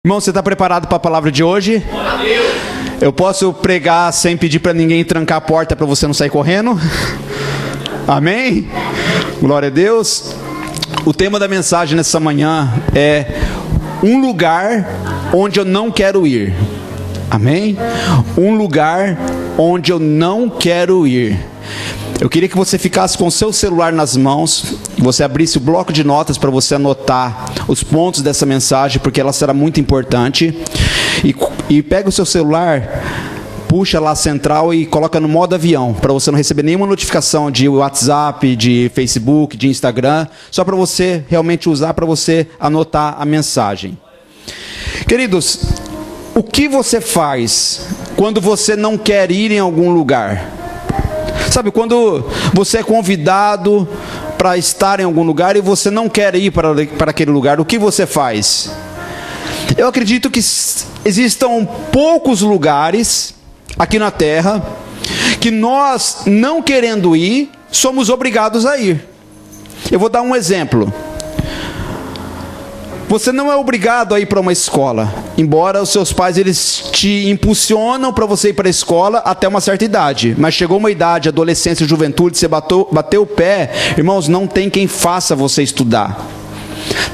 Irmão, você está preparado para a palavra de hoje? Eu posso pregar sem pedir para ninguém trancar a porta para você não sair correndo? Amém? Glória a Deus. O tema da mensagem nessa manhã é um lugar onde eu não quero ir. Amém? Um lugar onde eu não quero ir. Eu queria que você ficasse com o seu celular nas mãos, você abrisse o bloco de notas para você anotar os pontos dessa mensagem, porque ela será muito importante. E pega o seu celular, puxa lá a central e coloca no modo avião, para você não receber nenhuma notificação de WhatsApp, de Facebook, de Instagram, só para você realmente usar, para você anotar a mensagem. Queridos, o que você faz quando você não quer ir em algum lugar? Sabe, quando você é convidado para estar em algum lugar e você não quer ir para aquele lugar, o que você faz? Eu acredito que existam poucos lugares aqui na terra que nós, não querendo ir, somos obrigados a ir. Eu vou dar um exemplo. Você não é obrigado a ir para uma escola, embora os seus pais eles te impulsionam para você ir para a escola até uma certa idade. Mas chegou uma idade, adolescência, juventude, você bateu o pé, irmãos, não tem quem faça você estudar.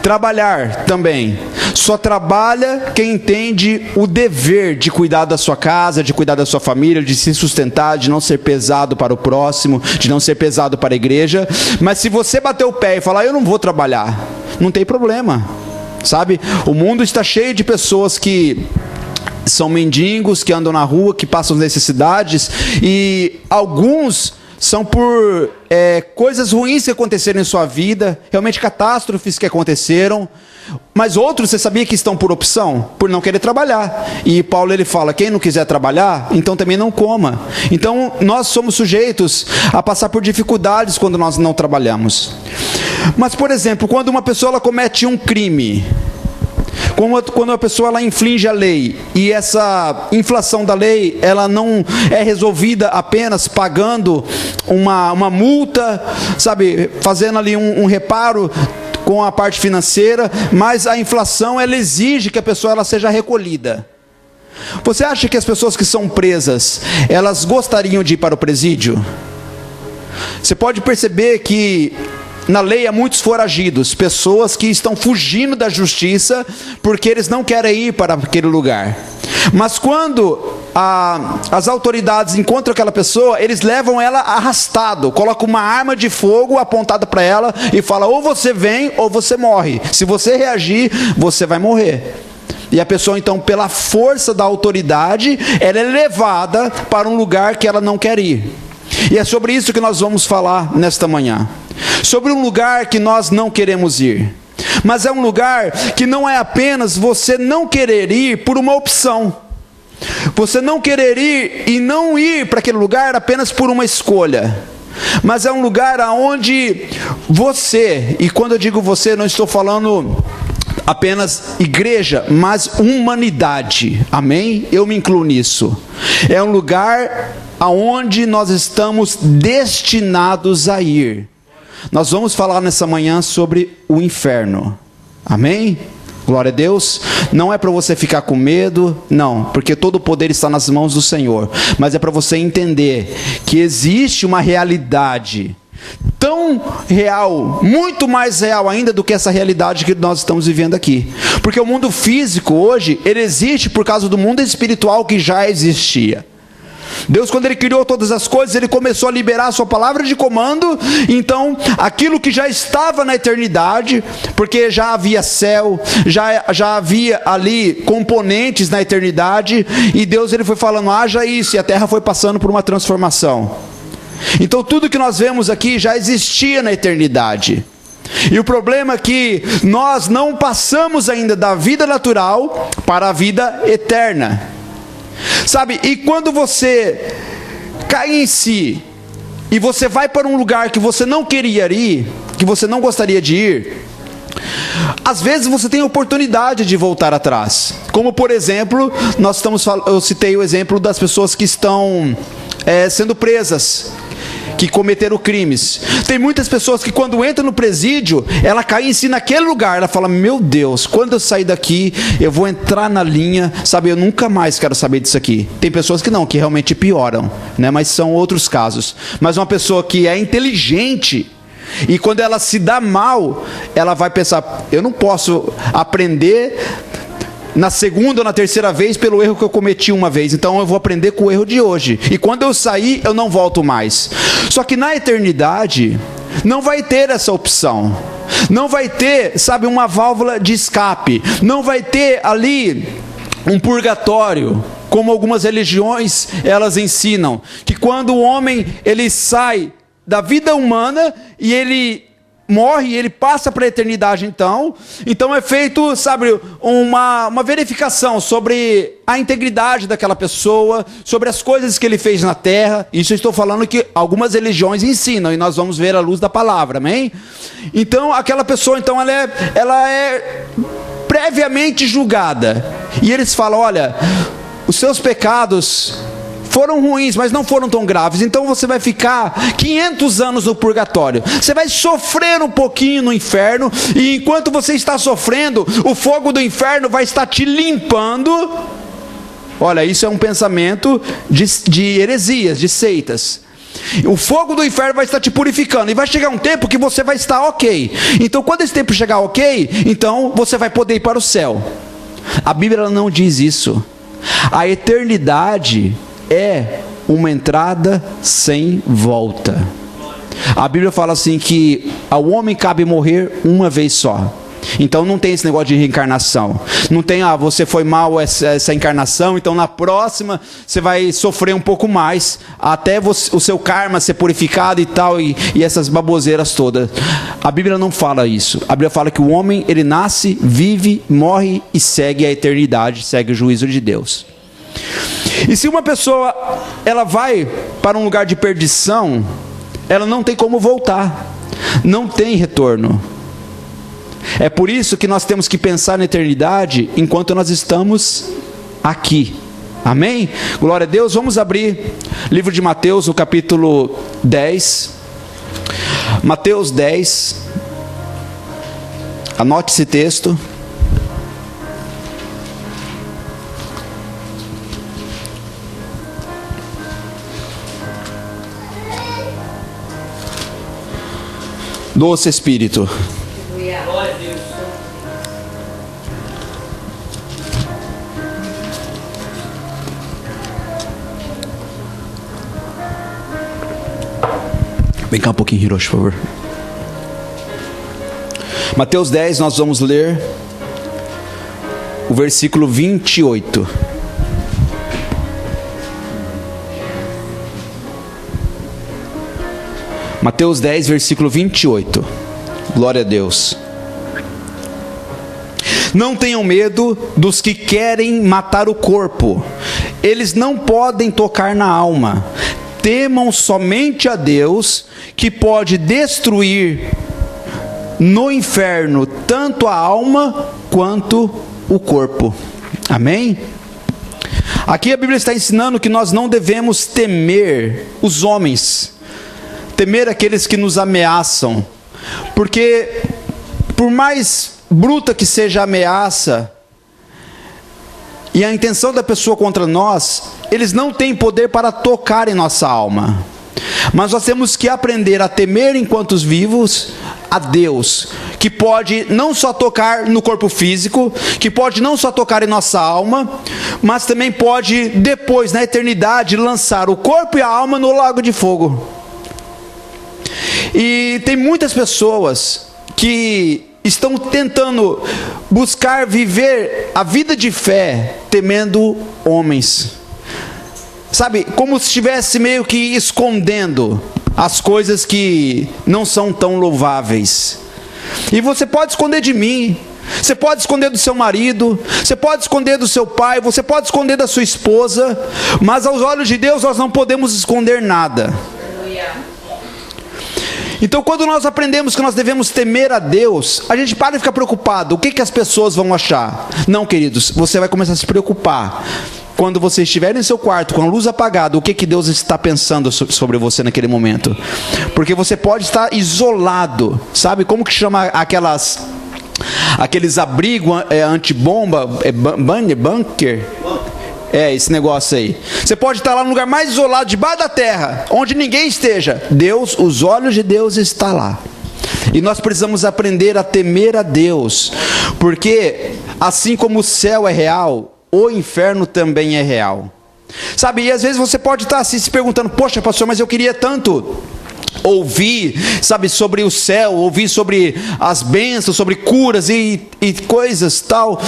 Trabalhar também. Só trabalha quem entende o dever de cuidar da sua casa, de cuidar da sua família, de se sustentar, de não ser pesado para o próximo, de não ser pesado para a igreja. Mas se você bater o pé e falar, eu não vou trabalhar, não tem problema. Sabe, o mundo está cheio de pessoas que são mendigos, que andam na rua, que passam necessidades, e alguns são por coisas ruins que aconteceram em sua vida, realmente catástrofes que aconteceram, mas outros, você sabia que estão por opção? Por não querer trabalhar. E Paulo ele fala, quem não quiser trabalhar, então também não coma. Então nós somos sujeitos a passar por dificuldades quando nós não trabalhamos. Mas, por exemplo, quando uma pessoa ela comete um crime, quando uma pessoa ela infringe a lei, e essa inflação da lei ela não é resolvida apenas pagando uma multa, sabe, fazendo ali um reparo com a parte financeira, mas a inflação ela exige que a pessoa ela seja recolhida. Você acha que as pessoas que são presas, elas gostariam de ir para o presídio? Você pode perceber que na lei há muitos foragidos, pessoas que estão fugindo da justiça porque eles não querem ir para aquele lugar. Mas quando as autoridades encontram aquela pessoa, eles levam ela arrastado, colocam uma arma de fogo apontada para ela e falam, ou você vem ou você morre. Se você reagir, você vai morrer. E a pessoa então, pela força da autoridade, ela é levada para um lugar que ela não quer ir. E é sobre isso que nós vamos falar nesta manhã. Sobre um lugar que nós não queremos ir. Mas é um lugar que não é apenas você não querer ir por uma opção. Você não querer ir e não ir para aquele lugar apenas por uma escolha. Mas é um lugar onde você, e quando eu digo você, não estou falando apenas igreja, mas humanidade. Amém? Eu me incluo nisso. É um lugar aonde nós estamos destinados a ir. Nós vamos falar nessa manhã sobre o inferno. Amém? Glória a Deus. Não é para você ficar com medo, não, porque todo o poder está nas mãos do Senhor. Mas é para você entender que existe uma realidade tão real, muito mais real ainda do que essa realidade que nós estamos vivendo aqui. Porque o mundo físico hoje, ele existe por causa do mundo espiritual que já existia. Deus, quando Ele criou todas as coisas, Ele começou a liberar a sua palavra de comando. Então, aquilo que já estava na eternidade, porque já havia céu, já havia ali componentes na eternidade, e Deus ele foi falando, haja isso, e a terra foi passando por uma transformação. Então, tudo que nós vemos aqui já existia na eternidade. E o problema é que nós não passamos ainda da vida natural para a vida eterna. Sabe, e quando você cai em si, e você vai para um lugar que você não queria ir, que você não gostaria de ir, às vezes você tem a oportunidade de voltar atrás. Como por exemplo, eu citei o exemplo das pessoas que estão sendo presas. que cometeram crimes. Tem muitas pessoas que quando entram no presídio, ela cai em si naquele lugar, ela fala, meu Deus, quando eu sair daqui, eu vou entrar na linha, sabe, eu nunca mais quero saber disso aqui. Tem pessoas que não, que realmente pioram, né? Mas são outros casos. Mas uma pessoa que é inteligente, e quando ela se dá mal, ela vai pensar, eu não posso aprender na segunda ou na terceira vez pelo erro que eu cometi uma vez, então eu vou aprender com o erro de hoje, e quando eu sair, eu não volto mais. Só que na eternidade, não vai ter essa opção, não vai ter, sabe, uma válvula de escape, não vai ter ali um purgatório, como algumas religiões, elas ensinam, que quando o homem, ele sai da vida humana, e ele morre, ele passa para a eternidade, então é feito, sabe, uma verificação sobre a integridade daquela pessoa, sobre as coisas que ele fez na terra. Isso eu estou falando que algumas religiões ensinam, e nós vamos ver à luz da palavra, amém? Então aquela pessoa, então ela é previamente julgada, e eles falam, olha, os seus pecados foram ruins, mas não foram tão graves, então você vai ficar 500 anos no purgatório, você vai sofrer um pouquinho no inferno, e enquanto você está sofrendo, o fogo do inferno vai estar te limpando. Olha, isso é um pensamento de heresias, de seitas. O fogo do inferno vai estar te purificando, e vai chegar um tempo que você vai estar ok. Então quando esse tempo chegar ok, então você vai poder ir para o céu. A Bíblia ela não diz isso. A eternidade é uma entrada sem volta. A Bíblia fala assim que ao homem cabe morrer uma vez só. Então não tem esse negócio de reencarnação. Não tem, você foi mal essa encarnação, então na próxima você vai sofrer um pouco mais, até o seu karma ser purificado e tal, e essas baboseiras todas. A Bíblia não fala isso. A Bíblia fala que o homem, ele nasce, vive, morre e segue a eternidade, segue o juízo de Deus. E se uma pessoa, ela vai para um lugar de perdição, ela não tem como voltar, não tem retorno. É por isso que nós temos que pensar na eternidade enquanto nós estamos aqui. Amém? Glória a Deus. Vamos abrir livro de Mateus, o capítulo 10. Mateus 10. Anote esse texto. Doce Espírito. Vem cá um pouquinho, Hiroshi, por favor. Mateus 10, nós vamos ler o versículo 28. Mateus 10, versículo 28. Glória a Deus. Não tenham medo dos que querem matar o corpo. Eles não podem tocar na alma. Temam somente a Deus, que pode destruir no inferno tanto a alma quanto o corpo. Amém? Aqui a Bíblia está ensinando que nós não devemos temer os homens, temer aqueles que nos ameaçam, porque por mais bruta que seja a ameaça e a intenção da pessoa contra nós, eles não têm poder para tocar em nossa alma. Mas nós temos que aprender a temer enquanto vivos a Deus, que pode não só tocar no corpo físico, que pode não só tocar em nossa alma, mas também pode depois, na eternidade, lançar o corpo e a alma no lago de fogo. E tem muitas pessoas que estão tentando buscar viver a vida de fé temendo homens, sabe, como se estivesse meio que escondendo as coisas que não são tão louváveis. E você pode esconder de mim, você pode esconder do seu marido, você pode esconder do seu pai, você pode esconder da sua esposa, mas aos olhos de Deus nós não podemos esconder nada. Então quando nós aprendemos que nós devemos temer a Deus, a gente para de ficar preocupado, o que as pessoas vão achar? Não, queridos, você vai começar a se preocupar. quando você estiver em seu quarto com a luz apagada, o que Deus está pensando sobre você naquele momento? Porque você pode estar isolado. Sabe como que chama aqueles abrigos antibomba? Bunker? Esse negócio aí. Você pode estar lá no lugar mais isolado, debaixo da terra, onde ninguém esteja. Deus, os olhos de Deus estão lá. E nós precisamos aprender a temer a Deus, porque assim como o céu é real, o inferno também é real. Sabe, e às vezes você pode estar assim, se perguntando, poxa pastor, mas eu queria tanto ouvir, sabe, sobre o céu, ouvir sobre as bênçãos, sobre curas e coisas tal.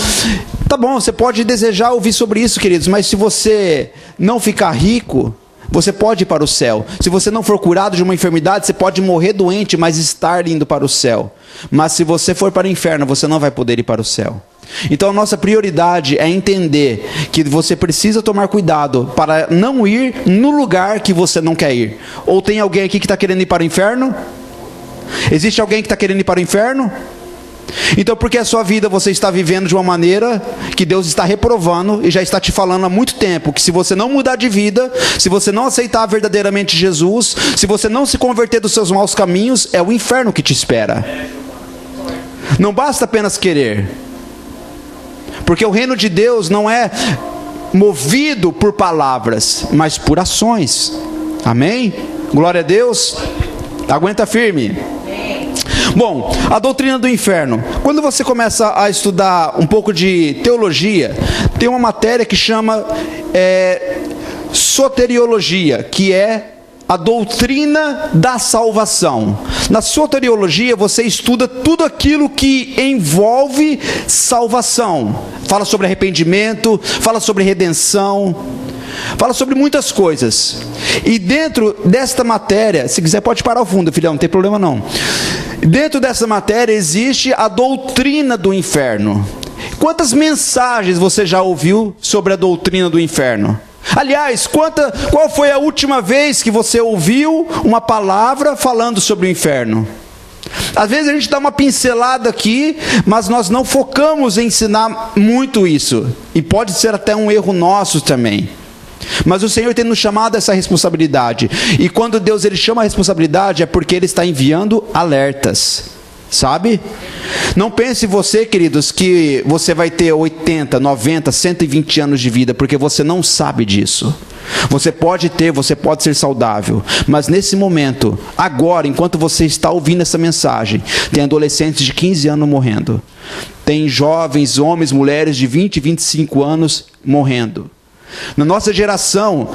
Tá bom, você pode desejar ouvir sobre isso, queridos, mas se você não ficar rico, você pode ir para o céu. Se você não for curado de uma enfermidade, você pode morrer doente, mas estar indo para o céu. Mas se você for para o inferno, você não vai poder ir para o céu. Então a nossa prioridade é entender que você precisa tomar cuidado para não ir no lugar que você não quer ir. Ou tem alguém aqui que está querendo ir para o inferno? Existe alguém que está querendo ir para o inferno? Então por que a sua vida você está vivendo de uma maneira que Deus está reprovando e já está te falando há muito tempo que se você não mudar de vida, se você não aceitar verdadeiramente Jesus, se você não se converter dos seus maus caminhos, é o inferno que te espera. Não basta apenas querer, porque o reino de Deus não é movido por palavras, mas por ações. Amém? Glória a Deus. Aguenta firme. Bom, a doutrina do inferno. Quando você começa a estudar um pouco de teologia, tem uma matéria que chama soteriologia, que é a doutrina da salvação. Na soteriologia você estuda tudo aquilo que envolve salvação. Fala sobre arrependimento, fala sobre redenção, fala sobre muitas coisas. E dentro desta matéria, se quiser pode parar o fundo, filhão, não tem problema não. Dentro dessa matéria existe a doutrina do inferno. Quantas mensagens você já ouviu sobre a doutrina do inferno? Aliás, qual foi a última vez que você ouviu uma palavra falando sobre o inferno? Às vezes a gente dá uma pincelada aqui, mas nós não focamos em ensinar muito isso. E pode ser até um erro nosso também. Mas o Senhor tem nos chamado a essa responsabilidade. E quando Deus ele chama a responsabilidade, é porque Ele está enviando alertas. Sabe? Não pense você, queridos, que você vai ter 80, 90, 120 anos de vida, porque você não sabe disso. Você pode ser saudável, mas nesse momento, agora, enquanto você está ouvindo essa mensagem, tem adolescentes de 15 anos morrendo. Tem jovens, homens, mulheres de 20, 25 anos morrendo. Na nossa geração,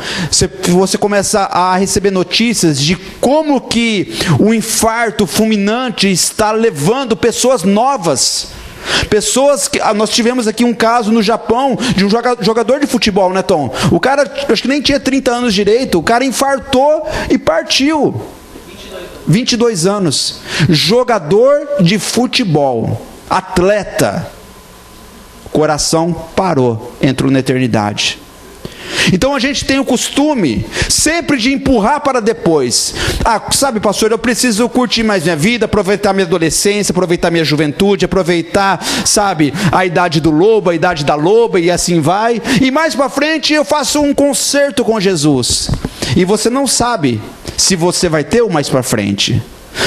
você começa a receber notícias de como que o infarto fulminante está levando pessoas novas. Pessoas que... Nós tivemos aqui um caso no Japão de um jogador de futebol, né, Tom? O cara, acho que nem tinha 30 anos direito, o cara infartou e partiu. 22 anos. Jogador de futebol, atleta. O coração parou, entrou na eternidade. Então a gente tem o costume sempre de empurrar para depois. Sabe, pastor, eu preciso curtir mais minha vida, aproveitar minha adolescência, aproveitar minha juventude, aproveitar, sabe, a idade do lobo, a idade da loba, e assim vai. E mais para frente eu faço um concerto com Jesus. E você não sabe se você vai ter o mais para frente.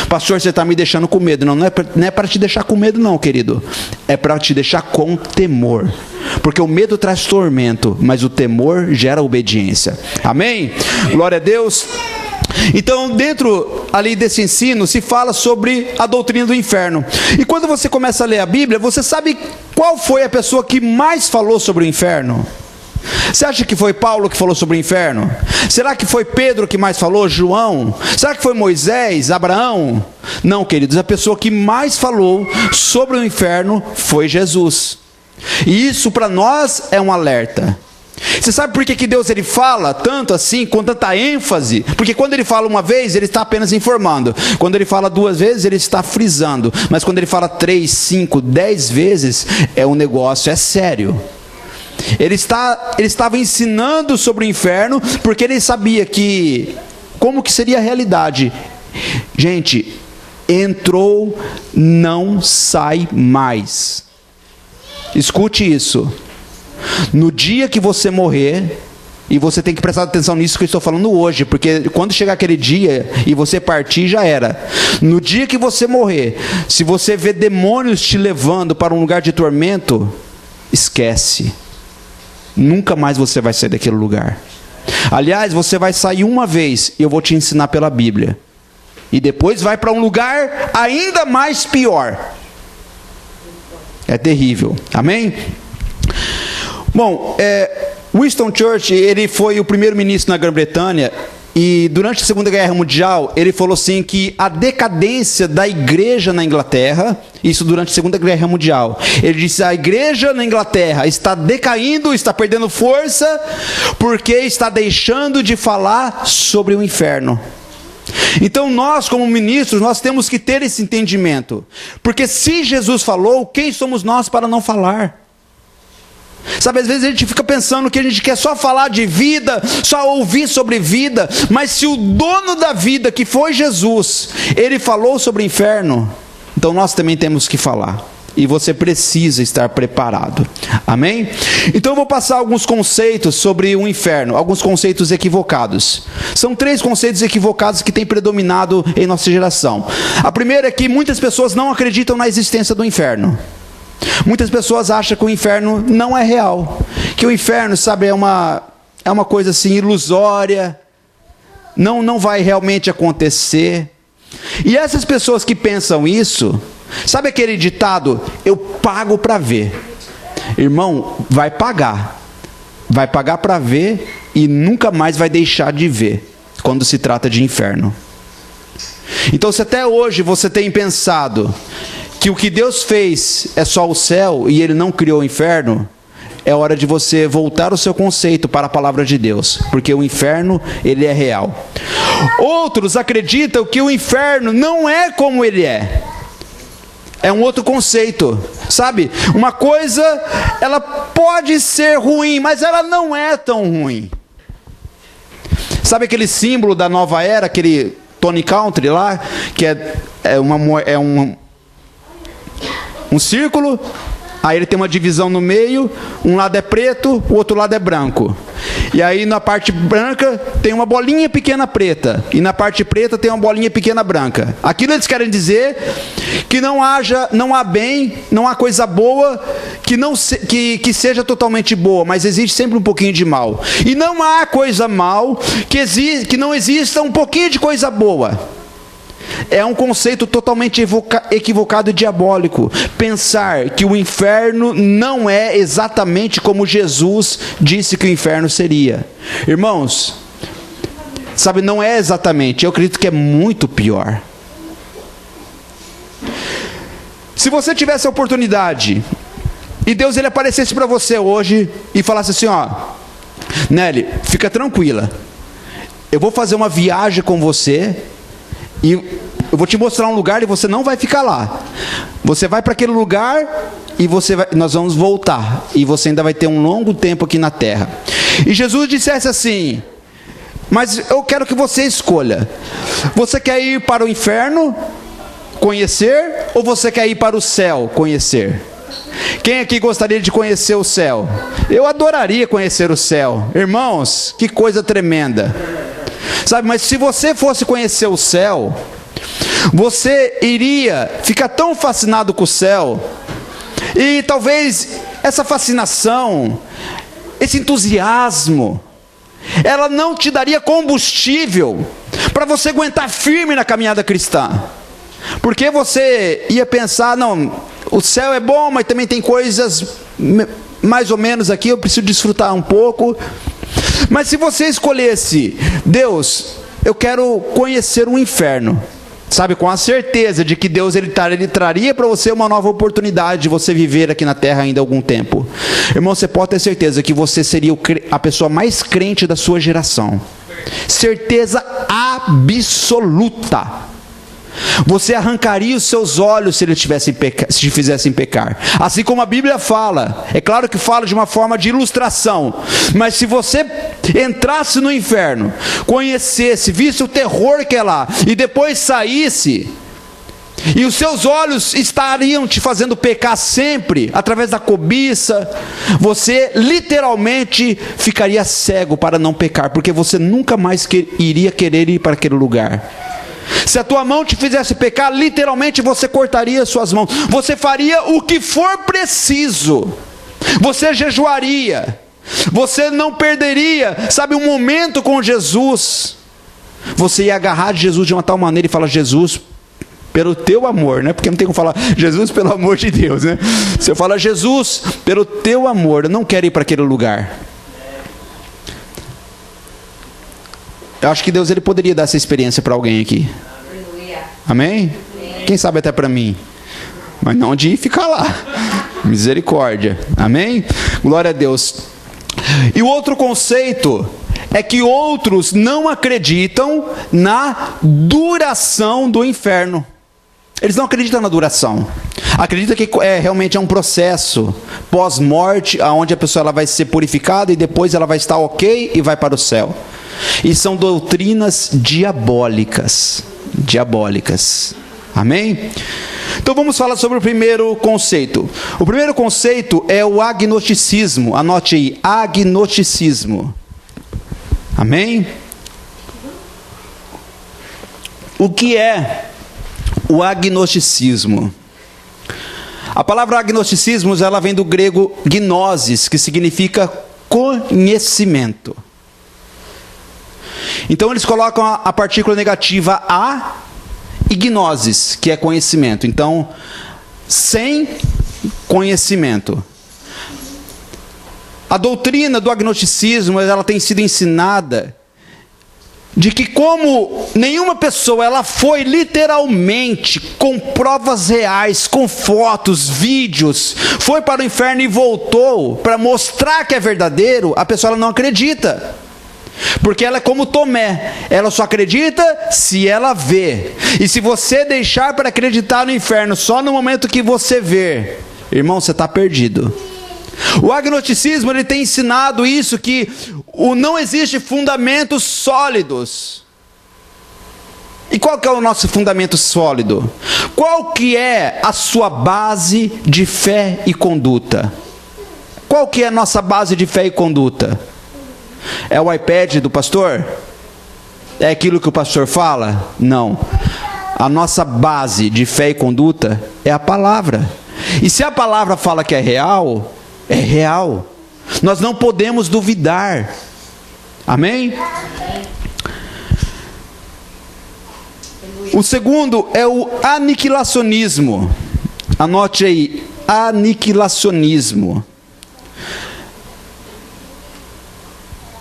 Pastor, você está me deixando com medo. Não é para te deixar com medo não, querido. É para te deixar com temor. Porque o medo traz tormento, mas o temor gera obediência. Amém? Glória a Deus. Então, dentro ali desse ensino, se fala sobre a doutrina do inferno. E quando você começa a ler a Bíblia, você sabe qual foi a pessoa que mais falou sobre o inferno? Você acha que foi Paulo que falou sobre o inferno? Será que foi Pedro que mais falou? João? Será que foi Moisés? Abraão? Não, queridos, a pessoa que mais falou sobre o inferno foi Jesus. E isso para nós é um alerta. Você sabe por que Deus ele fala tanto assim, com tanta ênfase? Porque quando ele fala uma vez, ele está apenas informando. Quando ele fala 2 vezes, ele está frisando. Mas quando ele fala 3, 5, 10 vezes, um negócio é sério. Ele estava ensinando sobre o inferno, porque ele sabia como que seria a realidade. Gente, entrou, não sai mais. Escute isso. No dia que você morrer, e você tem que prestar atenção nisso que eu estou falando hoje, porque quando chegar aquele dia e você partir, já era. No dia que você morrer, se você vê demônios te levando para um lugar de tormento, esquece. Nunca mais você vai sair daquele lugar. Aliás, você vai sair uma vez, e eu vou te ensinar pela Bíblia. E depois vai para um lugar ainda mais pior. É terrível. Amém? Bom, Winston Churchill, ele foi o primeiro-ministro na Grã-Bretanha, e durante a Segunda Guerra Mundial, ele falou assim que a decadência da igreja na Inglaterra, isso durante a Segunda Guerra Mundial, ele disse: a igreja na Inglaterra está decaindo, está perdendo força, porque está deixando de falar sobre o inferno. Então nós, como ministros, nós temos que ter esse entendimento, porque se Jesus falou, quem somos nós para não falar? Sabe, às vezes a gente fica pensando que a gente quer só falar de vida, só ouvir sobre vida, mas se o dono da vida, que foi Jesus, ele falou sobre o inferno, então nós também temos que falar. E você precisa estar preparado. Amém? Então eu vou passar alguns conceitos sobre o inferno, alguns conceitos equivocados. São 3 conceitos equivocados que têm predominado em nossa geração. A primeira é que muitas pessoas não acreditam na existência do inferno. Muitas pessoas acham que o inferno não é real, que o inferno, sabe, é uma coisa assim ilusória, não vai realmente acontecer. E essas pessoas que pensam isso, sabe aquele ditado, eu pago para ver? Irmão, vai pagar para ver e nunca mais vai deixar de ver quando se trata de inferno. Então, se até hoje você tem pensado que o que Deus fez é só o céu e Ele não criou o inferno, é hora de você voltar o seu conceito para a palavra de Deus, porque o inferno, ele é real. Outros acreditam que o inferno não é como ele é. É um outro conceito, sabe? Uma coisa, ela pode ser ruim, mas ela não é tão ruim. Sabe aquele símbolo da nova era, aquele Tony Country lá, que é um círculo, aí ele tem uma divisão no meio, um lado é preto, o outro lado é branco. E aí na parte branca tem uma bolinha pequena preta, e na parte preta tem uma bolinha pequena branca. Aquilo eles querem dizer que não há bem, não há coisa boa que seja totalmente boa, mas existe sempre um pouquinho de mal. E não há coisa mal que não exista um pouquinho de coisa boa. É um conceito totalmente equivocado e diabólico pensar que o inferno não é exatamente como Jesus disse que o inferno seria. Irmãos, sabe, não é exatamente, eu acredito que é muito pior. Se você tivesse a oportunidade e Deus ele aparecesse para você hoje e falasse assim, ó, Nelly, fica tranquila, eu vou fazer uma viagem com você e eu vou te mostrar um lugar e você não vai ficar lá. Você vai para aquele lugar e nós vamos voltar. E você ainda vai ter um longo tempo aqui na terra. E Jesus dissesse assim, mas eu quero que você escolha. Você quer ir para o inferno, conhecer, ou você quer ir para o céu, conhecer? Quem aqui gostaria de conhecer o céu? Eu adoraria conhecer o céu. Irmãos, que coisa tremenda. Sabe, mas se você fosse conhecer o céu, você iria ficar tão fascinado com o céu, e talvez essa fascinação, esse entusiasmo, ela não te daria combustível para você aguentar firme na caminhada cristã, porque você ia pensar, não, o céu é bom, mas também tem coisas mais ou menos aqui, eu preciso desfrutar um pouco. Mas se você escolhesse, Deus, eu quero conhecer o inferno, sabe, com a certeza de que Deus ele traria para você uma nova oportunidade de você viver aqui na terra ainda algum tempo. Irmão, você pode ter certeza que você seria a pessoa mais crente da sua geração. Certeza absoluta. Você arrancaria os seus olhos se eles te fizessem pecar. Assim como a Bíblia fala. É claro que fala de uma forma de ilustração. Mas se você entrasse no inferno, conhecesse, visse o terror que é lá, e depois saísse, e os seus olhos estariam te fazendo pecar sempre, através da cobiça, você literalmente ficaria cego para não pecar, porque você nunca mais iria querer ir para aquele lugar. Se a tua mão te fizesse pecar, literalmente você cortaria suas mãos, você faria o que for preciso, você jejuaria, você não perderia, sabe, um momento com Jesus. Você ia agarrar de Jesus de uma tal maneira e falar: Jesus, pelo teu amor, né? Porque não tem como falar Jesus, pelo amor de Deus, né? Se eu falar Jesus, pelo teu amor, eu não quero ir para aquele lugar. Eu acho que Deus, ele poderia dar essa experiência para alguém aqui. Amém? Quem sabe até para mim. Mas não de ficar lá. Misericórdia. Amém? Glória a Deus. E o outro conceito é que outros não acreditam na duração do inferno. Eles não acreditam na duração. Acreditam que realmente é um processo pós-morte, onde a pessoa ela vai ser purificada e depois ela vai estar ok e vai para o céu. E são doutrinas diabólicas. Diabólicas. Amém? Então vamos falar sobre o primeiro conceito. O primeiro conceito é o agnosticismo. Anote aí, agnosticismo. Amém? O que é o agnosticismo? A palavra agnosticismo, ela vem do grego gnosis, que significa conhecimento. Então eles colocam a partícula negativa a e gnosis, que é conhecimento. Então, sem conhecimento. A doutrina do agnosticismo, ela tem sido ensinada de que, como nenhuma pessoa ela foi literalmente com provas reais, com fotos, vídeos, foi para o inferno e voltou para mostrar que é verdadeiro, a pessoa ela não acredita. Porque ela é como Tomé, ela só acredita se ela vê. E se você deixar para acreditar no inferno só no momento que você vê, irmão, você está perdido. O agnosticismo, ele tem ensinado isso, que não existe fundamentos sólidos. E qual que é o nosso fundamento sólido? Qual que é a sua base de fé e conduta? Qual que é a nossa base de fé e conduta? É o iPad do pastor? É aquilo que o pastor fala? Não. A nossa base de fé e conduta é a palavra. E se a palavra fala que é real, é real. Nós não podemos duvidar. Amém? O segundo é o aniquilacionismo. Anote aí, aniquilacionismo.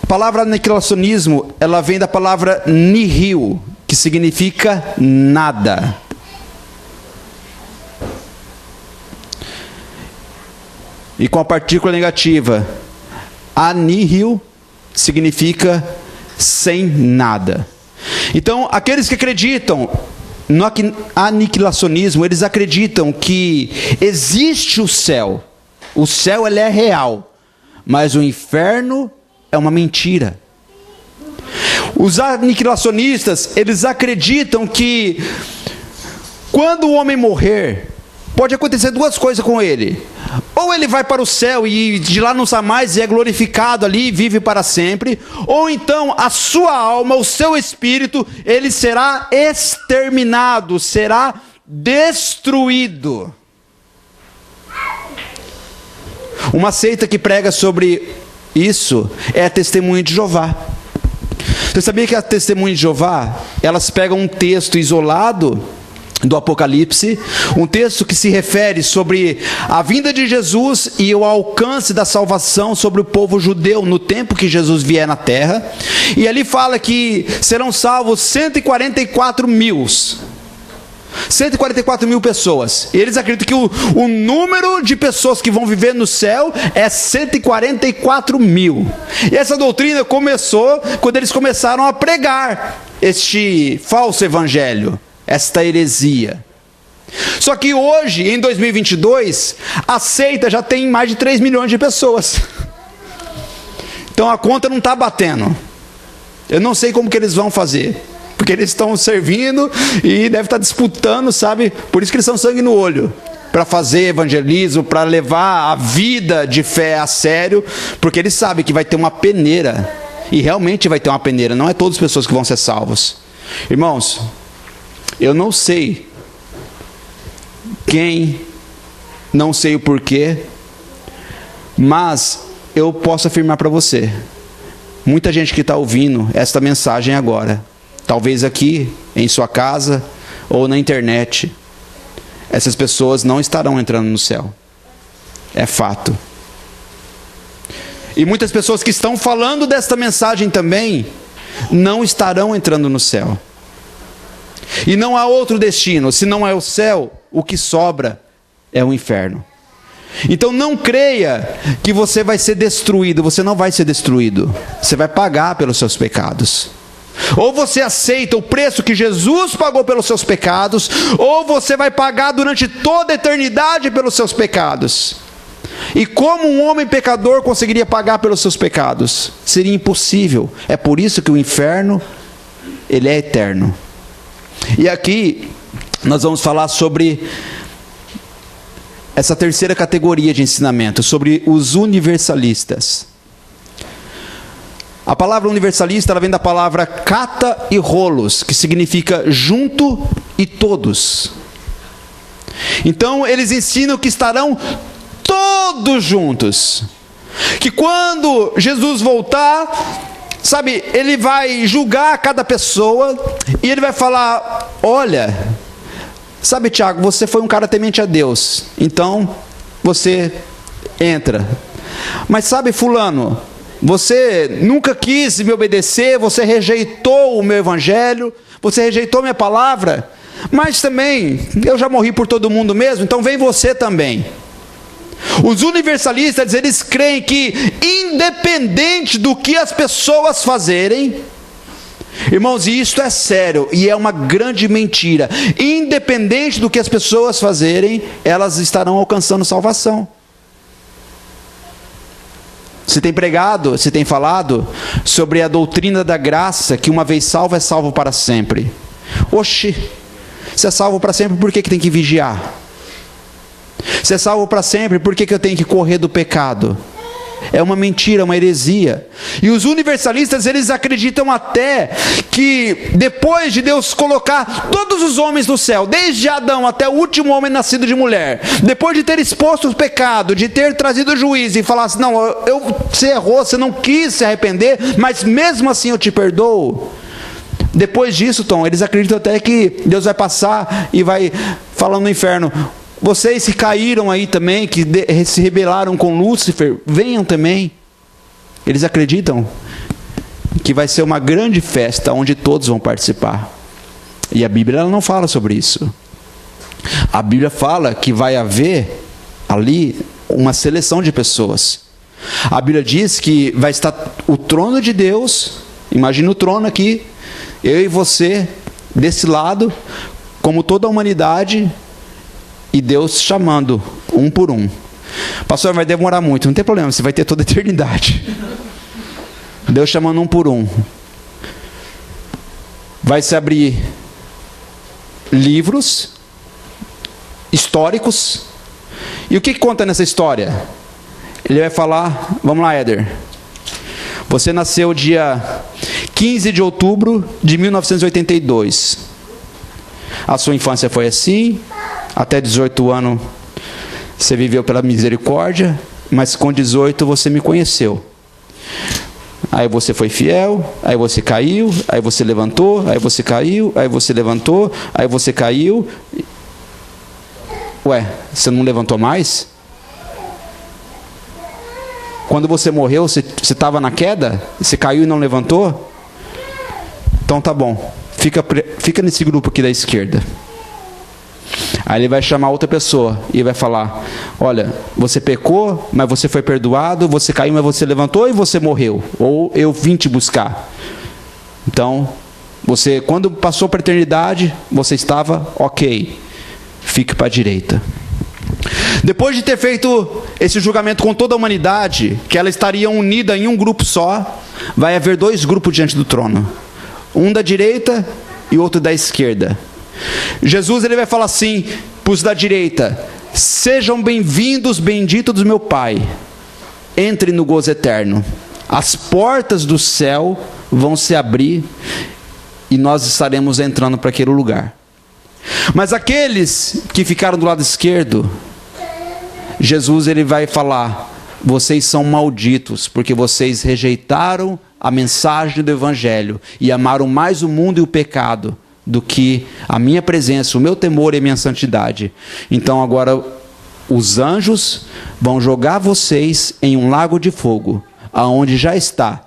A palavra aniquilacionismo, ela vem da palavra nihil, que significa nada. E com a partícula negativa, anihil significa sem nada. Então, aqueles que acreditam no aniquilacionismo, eles acreditam que existe o céu. O céu, ele é real, mas o inferno é uma mentira. Os aniquilacionistas, eles acreditam que quando o homem morrer, pode acontecer duas coisas com ele. Ou ele vai para o céu e de lá não sai mais e é glorificado ali e vive para sempre. Ou então a sua alma, o seu espírito, ele será exterminado, será destruído. Uma seita que prega sobre isso é a Testemunha de Jeová. Você sabia que a Testemunha de Jeová, elas pegam um texto isolado do Apocalipse, um texto que se refere sobre a vinda de Jesus e o alcance da salvação sobre o povo judeu no tempo que Jesus vier na terra, e ali fala que serão salvos 144 mil pessoas. E eles acreditam que o número de pessoas que vão viver no céu é 144 mil. E essa doutrina começou quando eles começaram a pregar este falso evangelho, esta heresia. Só que hoje, em 2022, a seita já tem mais de 3 milhões de pessoas. Então a conta não está batendo. Eu não sei como que eles vão fazer. porque eles estão servindo e devem estar disputando, sabe? Por isso que eles são sangue no olho, para fazer evangelismo, para levar a vida de fé a sério, porque eles sabem que vai ter uma peneira, e realmente vai ter uma peneira, não é todas as pessoas que vão ser salvas. Irmãos, eu não sei quem, não sei o porquê, mas eu posso afirmar para você, muita gente que está ouvindo esta mensagem agora, talvez aqui em sua casa ou na internet, essas pessoas não estarão entrando no céu. É fato. E muitas pessoas que estão falando desta mensagem também não estarão entrando no céu. E não há outro destino. Se não é o céu, o que sobra é o inferno. Então não creia que você vai ser destruído. Você não vai ser destruído. Você vai pagar pelos seus pecados. Ou você aceita o preço que Jesus pagou pelos seus pecados, ou você vai pagar durante toda a eternidade pelos seus pecados. E como um homem pecador conseguiria pagar pelos seus pecados? Seria impossível. É por isso que o inferno, ele é eterno. E aqui nós vamos falar sobre essa terceira categoria de ensinamento, sobre os universalistas. A palavra universalista, ela vem da palavra kata e rolos, que significa junto e todos. Então eles ensinam que estarão todos juntos, que quando Jesus voltar, sabe, ele vai julgar cada pessoa e ele vai falar: olha, sabe, Tiago, você foi um cara temente a Deus, então você entra. Mas sabe, fulano, você nunca quis me obedecer, você rejeitou o meu evangelho, você rejeitou minha palavra, mas também eu já morri por todo mundo mesmo, então vem você também. Os universalistas, eles creem que independente do que as pessoas fazerem, irmãos, e isto é sério, e é uma grande mentira, independente do que as pessoas fazerem, elas estarão alcançando salvação. Você tem pregado, você tem falado sobre a doutrina da graça, que uma vez salvo é salvo para sempre. Oxi, se é salvo para sempre, por que tem que vigiar? Se é salvo para sempre, por que eu tenho que correr do pecado? É uma mentira, uma heresia. E os universalistas, eles acreditam até que depois de Deus colocar todos os homens no céu, desde Adão até o último homem nascido de mulher, depois de ter exposto o pecado, de ter trazido o juízo e falar assim: não, você errou, você não quis se arrepender, mas mesmo assim eu te perdoo. Depois disso, Tom, eles acreditam até que Deus vai passar e vai falando no inferno: vocês que caíram aí também, que se rebelaram com Lúcifer, venham também. Eles acreditam que vai ser uma grande festa onde todos vão participar. E a Bíblia, ela não fala sobre isso. A Bíblia fala que vai haver ali uma seleção de pessoas. A Bíblia diz que vai estar o trono de Deus. Imagina o trono aqui, eu e você desse lado, como toda a humanidade, e Deus chamando um por um. Pastor, vai demorar muito, não tem problema, você vai ter toda a eternidade. Deus chamando um por um. Vai se abrir livros históricos. E o que conta nessa história? Ele vai falar, vamos lá, Éder. Você nasceu dia 15 de outubro de 1982. A sua infância foi assim. Até 18 anos você viveu pela misericórdia, mas com 18 você me conheceu. Aí você foi fiel, aí você caiu, aí você levantou, aí você caiu, aí você levantou, aí você caiu. Ué, você não levantou mais? Quando você morreu, você estava na queda? Você caiu e não levantou? Então tá bom, fica nesse grupo aqui da esquerda. Aí ele vai chamar outra pessoa e vai falar: olha, você pecou, mas você foi perdoado, você caiu, mas você levantou e você morreu, ou eu vim te buscar. Então, você, quando passou para a eternidade, você estava ok, fique para a direita. Depois de ter feito esse julgamento com toda a humanidade, que ela estaria unida em um grupo só, vai haver dois grupos diante do trono, um da direita e outro da esquerda. Jesus ele vai falar assim para os da direita: sejam bem-vindos, benditos do meu Pai, entre no gozo eterno. As portas do céu vão se abrir e nós estaremos entrando para aquele lugar. Mas aqueles que ficaram do lado esquerdo, Jesus ele vai falar: vocês são malditos, porque vocês rejeitaram a mensagem do Evangelho e amaram mais o mundo e o pecado do que a minha presença, o meu temor e a minha santidade. Então agora os anjos vão jogar vocês em um lago de fogo, aonde já está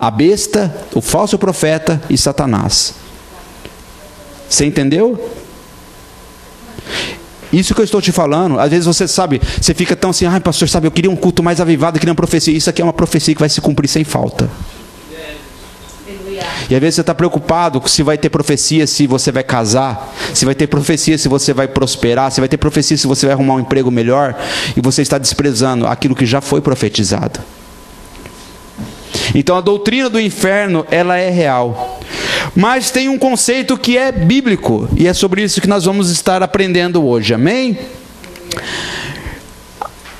a besta, o falso profeta e Satanás. Você entendeu? Isso que eu estou te falando, às vezes você sabe, você fica tão assim: ai pastor, sabe, eu queria um culto mais avivado, eu queria uma profecia. Isso aqui é uma profecia que vai se cumprir sem falta. E às vezes você está preocupado se vai ter profecia se você vai casar, se vai ter profecia se você vai prosperar, se vai ter profecia se você vai arrumar um emprego melhor, e você está desprezando aquilo que já foi profetizado. Então a doutrina do inferno, ela é real. Mas tem um conceito que é bíblico, e é sobre isso que nós vamos estar aprendendo hoje, amém?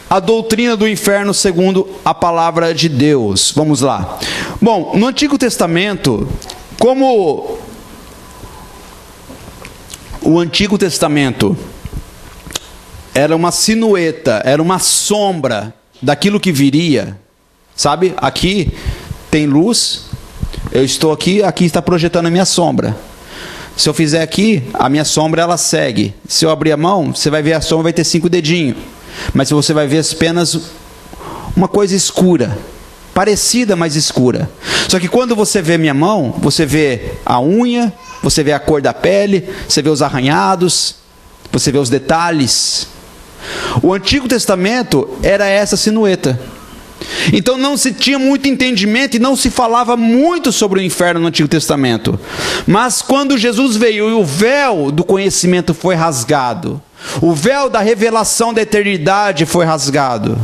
A doutrina do inferno segundo a palavra de Deus. Vamos lá. Bom, no Antigo Testamento, como o Antigo Testamento era uma silhueta, era uma sombra daquilo que viria, sabe? Aqui tem luz, eu estou aqui, aqui está projetando a minha sombra. Se eu fizer aqui, a minha sombra ela segue. Se eu abrir a mão, você vai ver a sombra, vai ter 5 dedinhos. Mas você vai ver apenas uma coisa escura, parecida, mas escura. Só que quando você vê minha mão, você vê a unha, você vê a cor da pele, você vê os arranhados, você vê os detalhes. O Antigo Testamento era essa silhueta. Então não se tinha muito entendimento e não se falava muito sobre o inferno no Antigo Testamento. Mas quando Jesus veio e o véu do conhecimento foi rasgado, o véu da revelação da eternidade foi rasgado,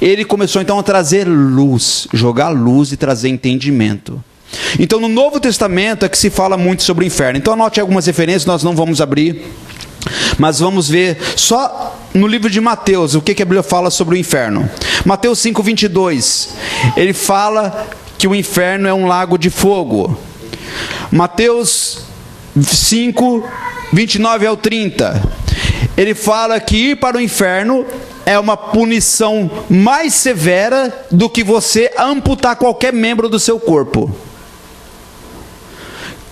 ele começou então a trazer luz, jogar luz e trazer entendimento. Então no Novo Testamento é que se fala muito sobre o inferno. Então anote algumas referências, nós não vamos abrir, mas vamos ver só no livro de Mateus o que a Bíblia fala sobre o inferno. Mateus 5:22, ele fala que o inferno é um lago de fogo. Mateus 5:29 ao 30, ele fala que ir para o inferno é uma punição mais severa do que você amputar qualquer membro do seu corpo.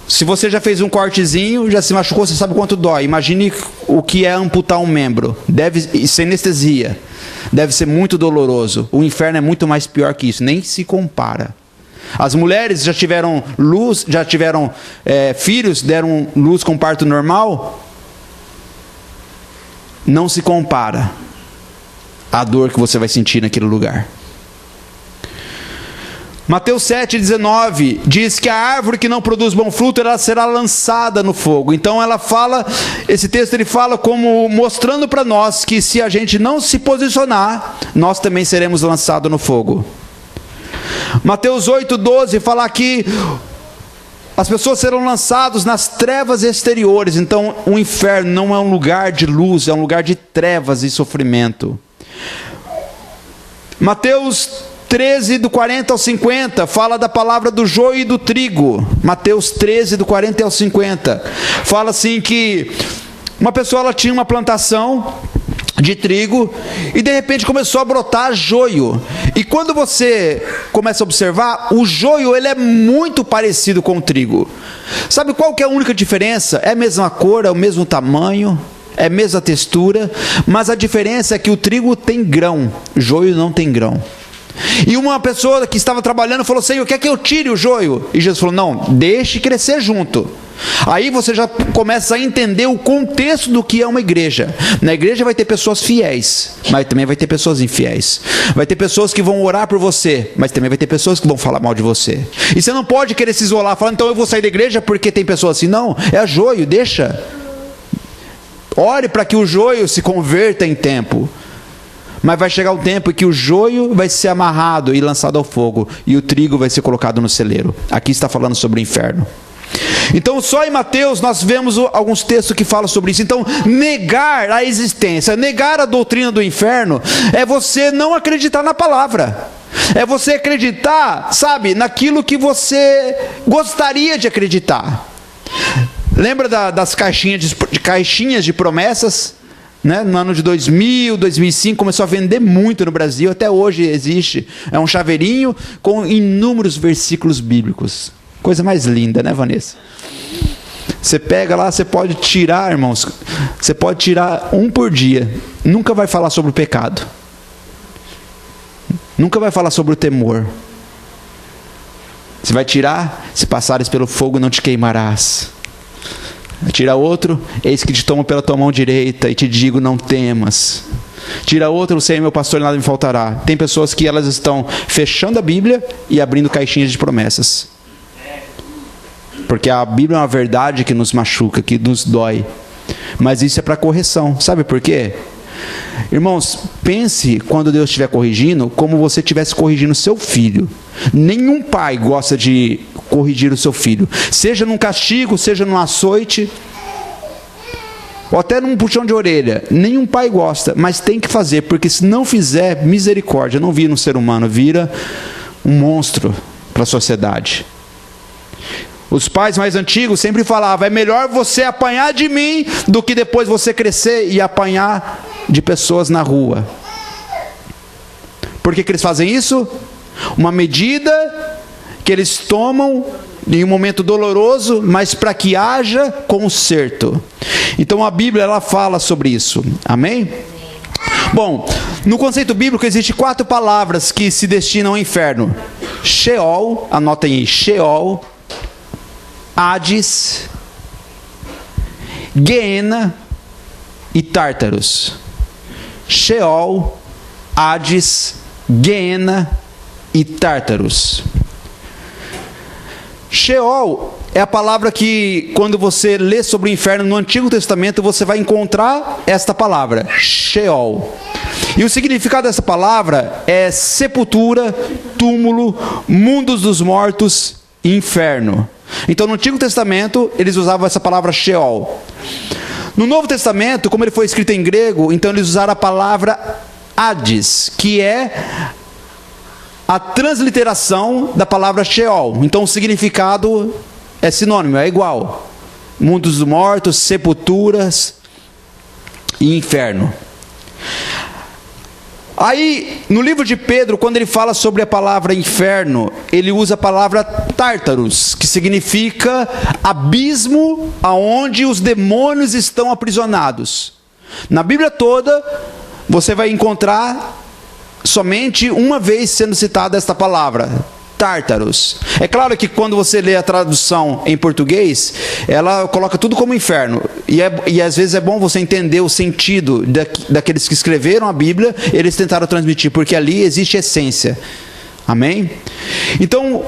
Se você já fez um cortezinho, já se machucou, você sabe quanto dói. Imagine o que é amputar um membro. Deve ser anestesia. Deve ser muito doloroso. O inferno é muito mais pior que isso. Nem se compara. As mulheres já tiveram luz, já tiveram filhos, deram luz com parto normal. Não se compara a dor que você vai sentir naquele lugar. Mateus 7,19 diz que a árvore que não produz bom fruto, ela será lançada no fogo. Então ela fala, esse texto ele fala como mostrando para nós que se a gente não se posicionar, nós também seremos lançados no fogo. Mateus 8,12 fala que as pessoas serão lançadas nas trevas exteriores. Então o inferno não é um lugar de luz, é um lugar de trevas e sofrimento. Mateus 13, do 40 ao 50, fala da palavra do joio e do trigo. Mateus 13, do 40 ao 50, fala assim que uma pessoa ela tinha uma plantação de trigo e de repente começou a brotar joio. E quando você começa a observar, o joio ele é muito parecido com o trigo. Sabe qual que é a única diferença? É a mesma cor, é o mesmo tamanho, é a mesma textura, mas a diferença é que o trigo tem grão, o joio não tem grão. E uma pessoa que estava trabalhando falou: Senhor, quer que eu tire o joio? E Jesus falou: não, deixe crescer junto. Aí você já começa a entender o contexto do que é uma igreja. Na igreja vai ter pessoas fiéis, mas também vai ter pessoas infiéis. Vai ter pessoas que vão orar por você, mas também vai ter pessoas que vão falar mal de você. E você não pode querer se isolar, falando: então eu vou sair da igreja porque tem pessoas assim. Não, é joio, deixa. Ore para que o joio se converta em tempo. Mas vai chegar um tempo em que o joio vai ser amarrado e lançado ao fogo, e o trigo vai ser colocado no celeiro. Aqui está falando sobre o inferno. Então, só em Mateus nós vemos alguns textos que falam sobre isso. Então, negar a existência, negar a doutrina do inferno, é você não acreditar na palavra. É você acreditar, sabe, naquilo que você gostaria de acreditar. Lembra das caixinhas de promessas? Né? No ano de 2000, 2005, começou a vender muito no Brasil. Até hoje existe. É um chaveirinho com inúmeros versículos bíblicos. Coisa mais linda, né, Vanessa? Você pega lá, você pode tirar, irmãos, você pode tirar um por dia. Nunca vai falar sobre o pecado. Nunca vai falar sobre o temor. Você vai tirar, se passares pelo fogo não te queimarás. Tira outro, eis que te tomo pela tua mão direita e te digo não temas. Tira outro, o Senhor é meu pastor e nada me faltará. Tem pessoas que elas estão fechando a Bíblia e abrindo caixinhas de promessas. Porque a Bíblia é uma verdade que nos machuca, que nos dói. Mas isso é para correção. Sabe por quê? Irmãos, pense quando Deus estiver corrigindo, como você estivesse corrigindo seu filho. Nenhum pai gosta de corrigir o seu filho. Seja num castigo, seja num açoite, ou até num puxão de orelha. Nenhum pai gosta, mas tem que fazer. Porque se não fizer, misericórdia, não vira um ser humano, vira um monstro para a sociedade. Os pais mais antigos sempre falavam, é melhor você apanhar de mim do que depois você crescer e apanhar de pessoas na rua. Por que eles fazem isso? Uma medida que eles tomam em um momento doloroso, mas para que haja conserto. Então a Bíblia ela fala sobre isso. Amém? Bom, no conceito bíblico existem 4 palavras que se destinam ao inferno. Sheol, anotem aí, Sheol, Hades, Geena e Tártaros. Sheol, Hades, Geena e Tártaros. Sheol é a palavra que, quando você lê sobre o inferno no Antigo Testamento, você vai encontrar esta palavra, Sheol. E o significado dessa palavra é sepultura, túmulo, mundos dos mortos e inferno. Então, no Antigo Testamento, eles usavam essa palavra Sheol. No Novo Testamento, como ele foi escrito em grego, então eles usaram a palavra Hades, que é a transliteração da palavra Sheol. Então, o significado é sinônimo, é igual. Mundos dos mortos, sepulturas e inferno. Aí, no livro de Pedro, quando ele fala sobre a palavra inferno, ele usa a palavra Tártaros, que significa abismo aonde os demônios estão aprisionados. Na Bíblia toda, você vai encontrar somente uma vez sendo citada esta palavra, Tártaros. É claro que quando você lê a tradução em português, ela coloca tudo como inferno. E às vezes é bom você entender o sentido daqueles que escreveram a Bíblia, eles tentaram transmitir, porque ali existe essência. Amém? Então,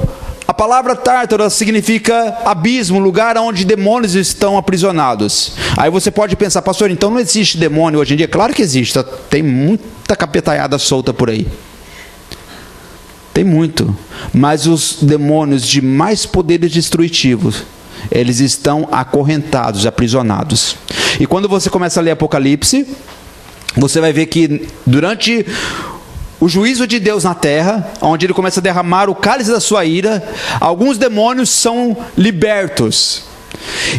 a palavra Tártaro significa abismo, lugar onde demônios estão aprisionados. Aí você pode pensar, pastor, então não existe demônio hoje em dia? Claro que existe, tem muita capetaiada solta por aí. Tem muito, mas os demônios de mais poderes destrutivos, eles estão acorrentados, aprisionados. E quando você começa a ler Apocalipse, você vai ver que durante o juízo de Deus na terra, onde ele começa a derramar o cálice da sua ira, alguns demônios são libertos.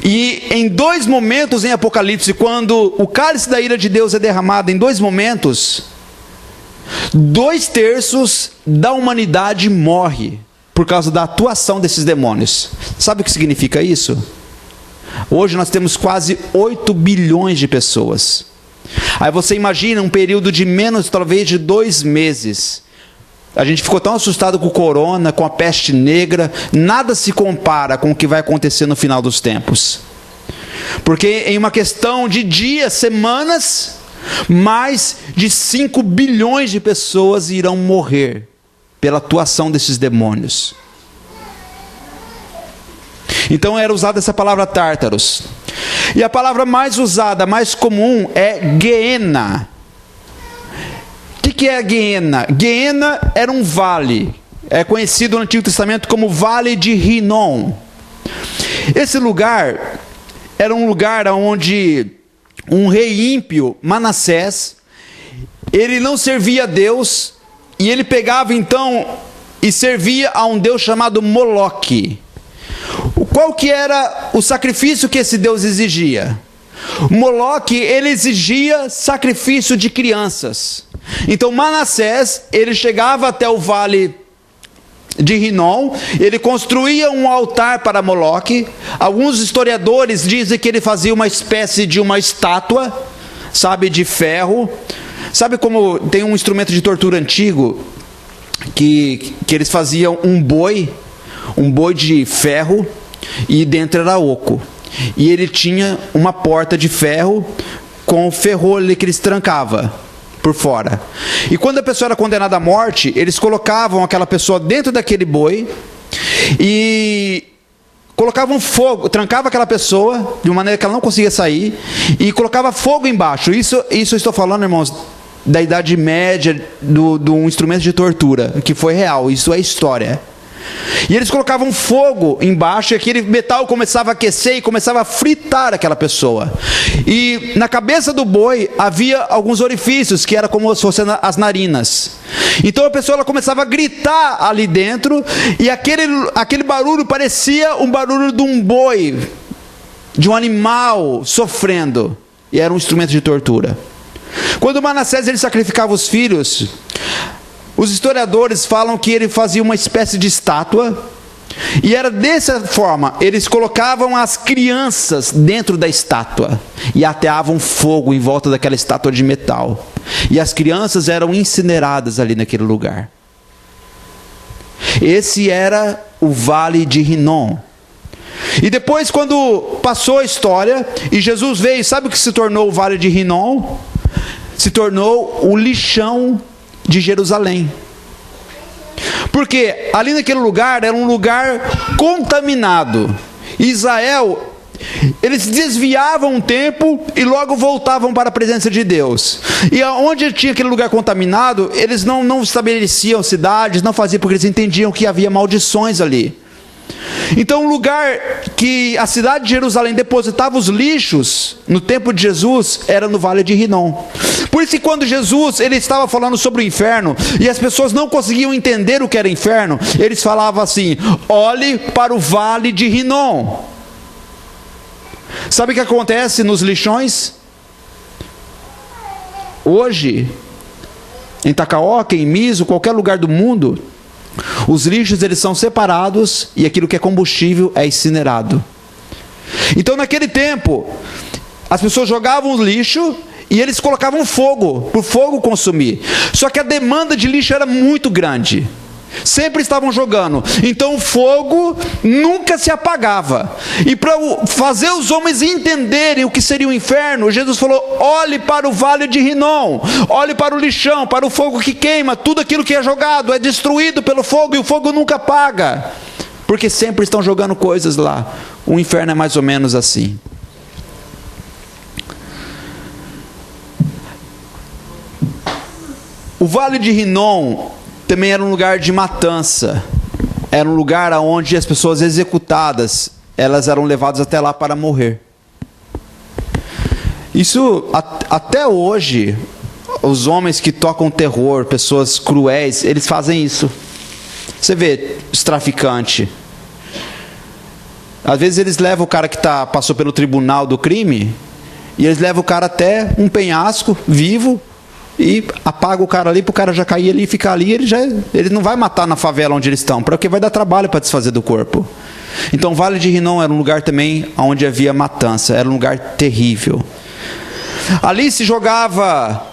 E em 2 momentos em Apocalipse, quando o cálice da ira de Deus é derramado, em 2 momentos, 2/3 da humanidade morre por causa da atuação desses demônios. Sabe o que significa isso? Hoje nós temos quase 8 bilhões de pessoas. Aí você imagina um período de menos, talvez, de 2 meses. A gente ficou tão assustado com o corona, com a peste negra. Nada se compara com o que vai acontecer no final dos tempos. Porque em uma questão de dias, semanas, mais de 5 bilhões de pessoas irão morrer pela atuação desses demônios. Então era usada essa palavra Tártaros. E a palavra mais usada, mais comum, é Geena. O que é Geena? Geena era um vale. É conhecido no Antigo Testamento como Vale de Rinom. Esse lugar era um lugar onde um rei ímpio, Manassés, ele não servia a Deus, e ele pegava então e servia a um Deus chamado Moloque. Qual que era o sacrifício que esse Deus exigia? Moloque, ele exigia sacrifício de crianças. Então Manassés, ele chegava até o vale de Rinom, ele construía um altar para Moloque. Alguns historiadores dizem que ele fazia uma espécie de uma estátua, sabe, de ferro. Sabe como tem um instrumento de tortura antigo, que eles faziam um boi de ferro, e dentro era oco. E ele tinha uma porta de ferro com ferrolho que eles trancavam por fora. E quando a pessoa era condenada à morte, eles colocavam aquela pessoa dentro daquele boi e colocavam fogo, trancavam aquela pessoa de uma maneira que ela não conseguia sair e colocava fogo embaixo. Isso eu estou falando, irmãos, da Idade Média, do instrumento de tortura, que foi real, isso é história. E eles colocavam fogo embaixo, e aquele metal começava a aquecer e começava a fritar aquela pessoa. E na cabeça do boi havia alguns orifícios, que era como se fossem as narinas. Então a pessoa ela começava a gritar ali dentro, e aquele barulho parecia um barulho de um boi, de um animal sofrendo. E era um instrumento de tortura. Quando Manassés ele sacrificava os filhos, os historiadores falam que ele fazia uma espécie de estátua, e era dessa forma, eles colocavam as crianças dentro da estátua, e ateavam fogo em volta daquela estátua de metal, e as crianças eram incineradas ali naquele lugar. Esse era o vale de Rinom. E depois, quando passou a história, e Jesus veio, sabe o que se tornou o vale de Rinom? Se tornou o lixão de Jerusalém. Porque ali naquele lugar era um lugar contaminado. Israel, eles desviavam um tempo e logo voltavam para a presença de Deus. E onde tinha aquele lugar contaminado, eles não estabeleciam cidades, não faziam, porque eles entendiam que havia maldições ali. Então o lugar que a cidade de Jerusalém depositava os lixos no tempo de Jesus era no vale de Rinom. Por isso que quando Jesus ele estava falando sobre o inferno e as pessoas não conseguiam entender o que era inferno, eles falavam assim: olhe para o vale de Rinom. Sabe o que acontece nos lixões? Hoje, em Tacaoca, em Miso, qualquer lugar do mundo, os lixos eles são separados e aquilo que é combustível é incinerado. Então naquele tempo, as pessoas jogavam o lixo e eles colocavam fogo, para o fogo consumir. Só que a demanda de lixo era muito grande. Sempre estavam jogando. Então o fogo nunca se apagava. E para fazer os homens entenderem o que seria o inferno, Jesus falou: olhe para o vale de Rinom, olhe para o lixão, para o fogo que queima. Tudo aquilo que é jogado é destruído pelo fogo, e o fogo nunca apaga, porque sempre estão jogando coisas lá. O inferno é mais ou menos assim. O vale de Rinom também era um lugar de matança. Era um lugar onde as pessoas executadas, elas eram levadas até lá para morrer. Isso, até hoje, os homens que tocam terror, pessoas cruéis, eles fazem isso. Você vê os traficantes. Às vezes eles levam o cara que passou pelo tribunal do crime, e eles levam o cara até um penhasco, vivo, e apaga o cara ali, para o cara já cair ali e ficar ali. Ele não vai matar na favela onde eles estão, porque vai dar trabalho para desfazer do corpo. Então o Vale de Rinom era um lugar também onde havia matança, era um lugar terrível. Ali se jogava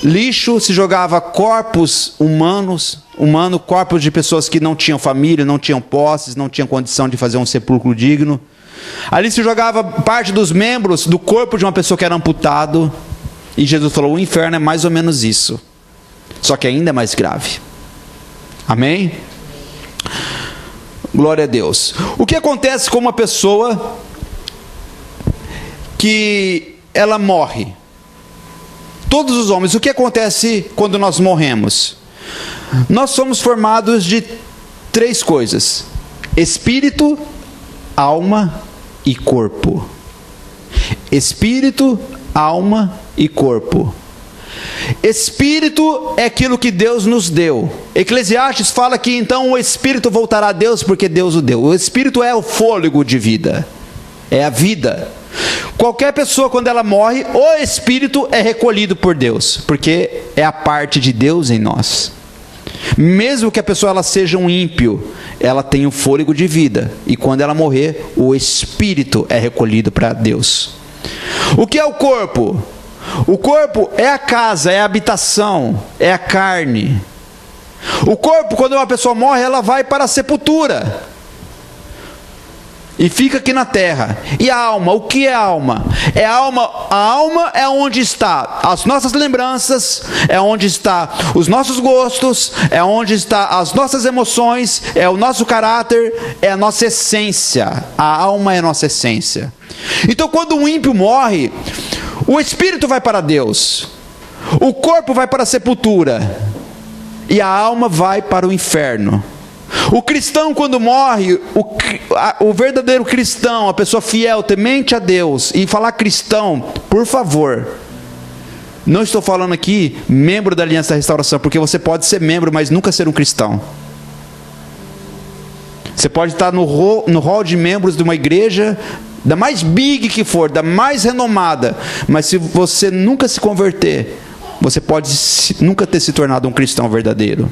lixo, se jogava corpos humanos, corpos de pessoas que não tinham família, não tinham posses, não tinham condição de fazer um sepulcro digno. Ali se jogava parte dos membros do corpo de uma pessoa que era amputado. E Jesus falou: o inferno é mais ou menos isso, só que ainda é mais grave. Amém? Glória a Deus. O que acontece com uma pessoa que ela morre? Todos os homens, o que acontece quando nós morremos? Nós somos formados de 3 coisas: espírito, alma e corpo. Espírito, alma e corpo. Espírito é aquilo que Deus nos deu. Eclesiastes fala que então o Espírito voltará a Deus porque Deus o deu. O Espírito é o fôlego de vida, é a vida. Qualquer pessoa, quando ela morre, o Espírito é recolhido por Deus, porque é a parte de Deus em nós. Mesmo que a pessoa ela seja um ímpio, ela tem o fôlego de vida, e quando ela morrer, o Espírito é recolhido para Deus. O que é o corpo? O corpo é a casa, é a habitação, é a carne. O corpo, quando uma pessoa morre, ela vai para a sepultura e fica aqui na terra. E a alma, o que é a alma? A alma é onde está as nossas lembranças, é onde está os nossos gostos, é onde está as nossas emoções, é o nosso caráter, é a nossa essência. A alma é a nossa essência. Então, quando um ímpio morre, o espírito vai para Deus, o corpo vai para a sepultura e a alma vai para o inferno. O cristão, quando morre, o verdadeiro cristão, a pessoa fiel, temente a Deus, e falar cristão, por favor, não estou falando aqui membro da Aliança da Restauração, porque você pode ser membro, mas nunca ser um cristão. Você pode estar no hall de membros de uma igreja, da mais big que for, da mais renomada, mas se você nunca se converter, você pode nunca ter se tornado um cristão verdadeiro.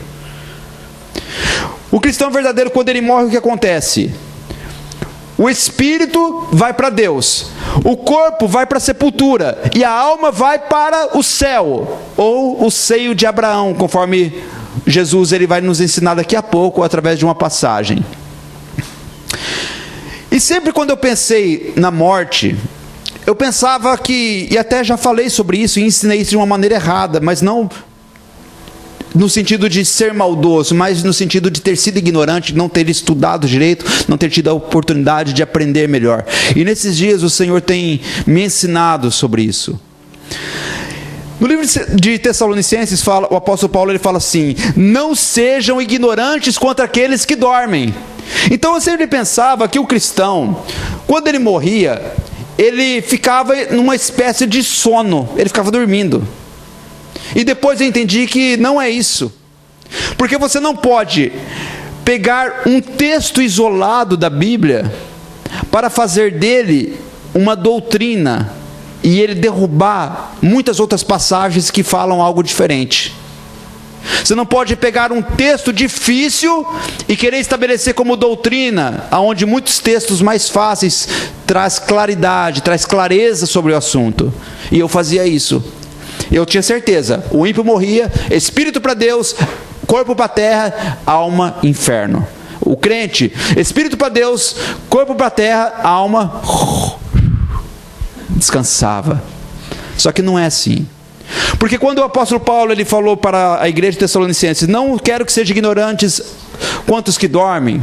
O cristão verdadeiro, quando ele morre, o que acontece? O espírito vai para Deus, o corpo vai para a sepultura, e a alma vai para o céu, ou o seio de Abraão, conforme Jesus ele vai nos ensinar daqui a pouco, através de uma passagem. E sempre quando eu pensei na morte, eu pensava que, e até já falei sobre isso, e ensinei isso de uma maneira errada, mas não no sentido de ser maldoso, mas no sentido de ter sido ignorante, não ter estudado direito, não ter tido a oportunidade de aprender melhor. E nesses dias o Senhor tem me ensinado sobre isso. No livro de Tessalonicenses, o apóstolo Paulo ele fala assim: não sejam ignorantes contra aqueles que dormem. Então eu sempre pensava que o cristão, quando ele morria, ele ficava numa espécie de sono, ele ficava dormindo. E depois eu entendi que não é isso, porque você não pode pegar um texto isolado da Bíblia para fazer dele uma doutrina e ele derrubar muitas outras passagens que falam algo diferente. Você não pode pegar um texto difícil e querer estabelecer como doutrina, onde muitos textos mais fáceis traz claridade, traz clareza sobre o assunto. E eu fazia isso. Eu tinha certeza, o ímpio morria, espírito para Deus, corpo para a terra, alma, inferno. O crente, espírito para Deus, corpo para a terra, alma, descansava. Só que não é assim. Porque quando o apóstolo Paulo ele falou para a igreja de Tessalonicenses: não quero que sejam ignorantes quanto os que dormem,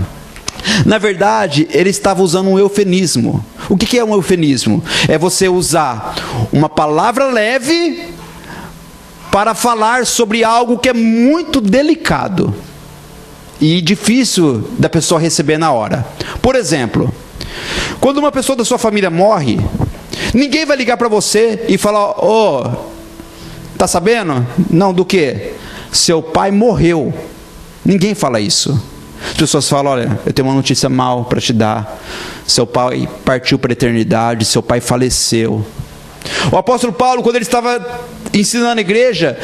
na verdade ele estava usando um eufemismo. O que é um eufemismo? É você usar uma palavra leve para falar sobre algo que é muito delicado e difícil da pessoa receber na hora. Por exemplo, quando uma pessoa da sua família morre, ninguém vai ligar para você e falar: tá sabendo? Não, do quê? Seu pai morreu. Ninguém fala isso. As pessoas falam: olha, eu tenho uma notícia mal para te dar. Seu pai partiu para a eternidade, seu pai faleceu. O apóstolo Paulo, quando ele estava ensinando a igreja,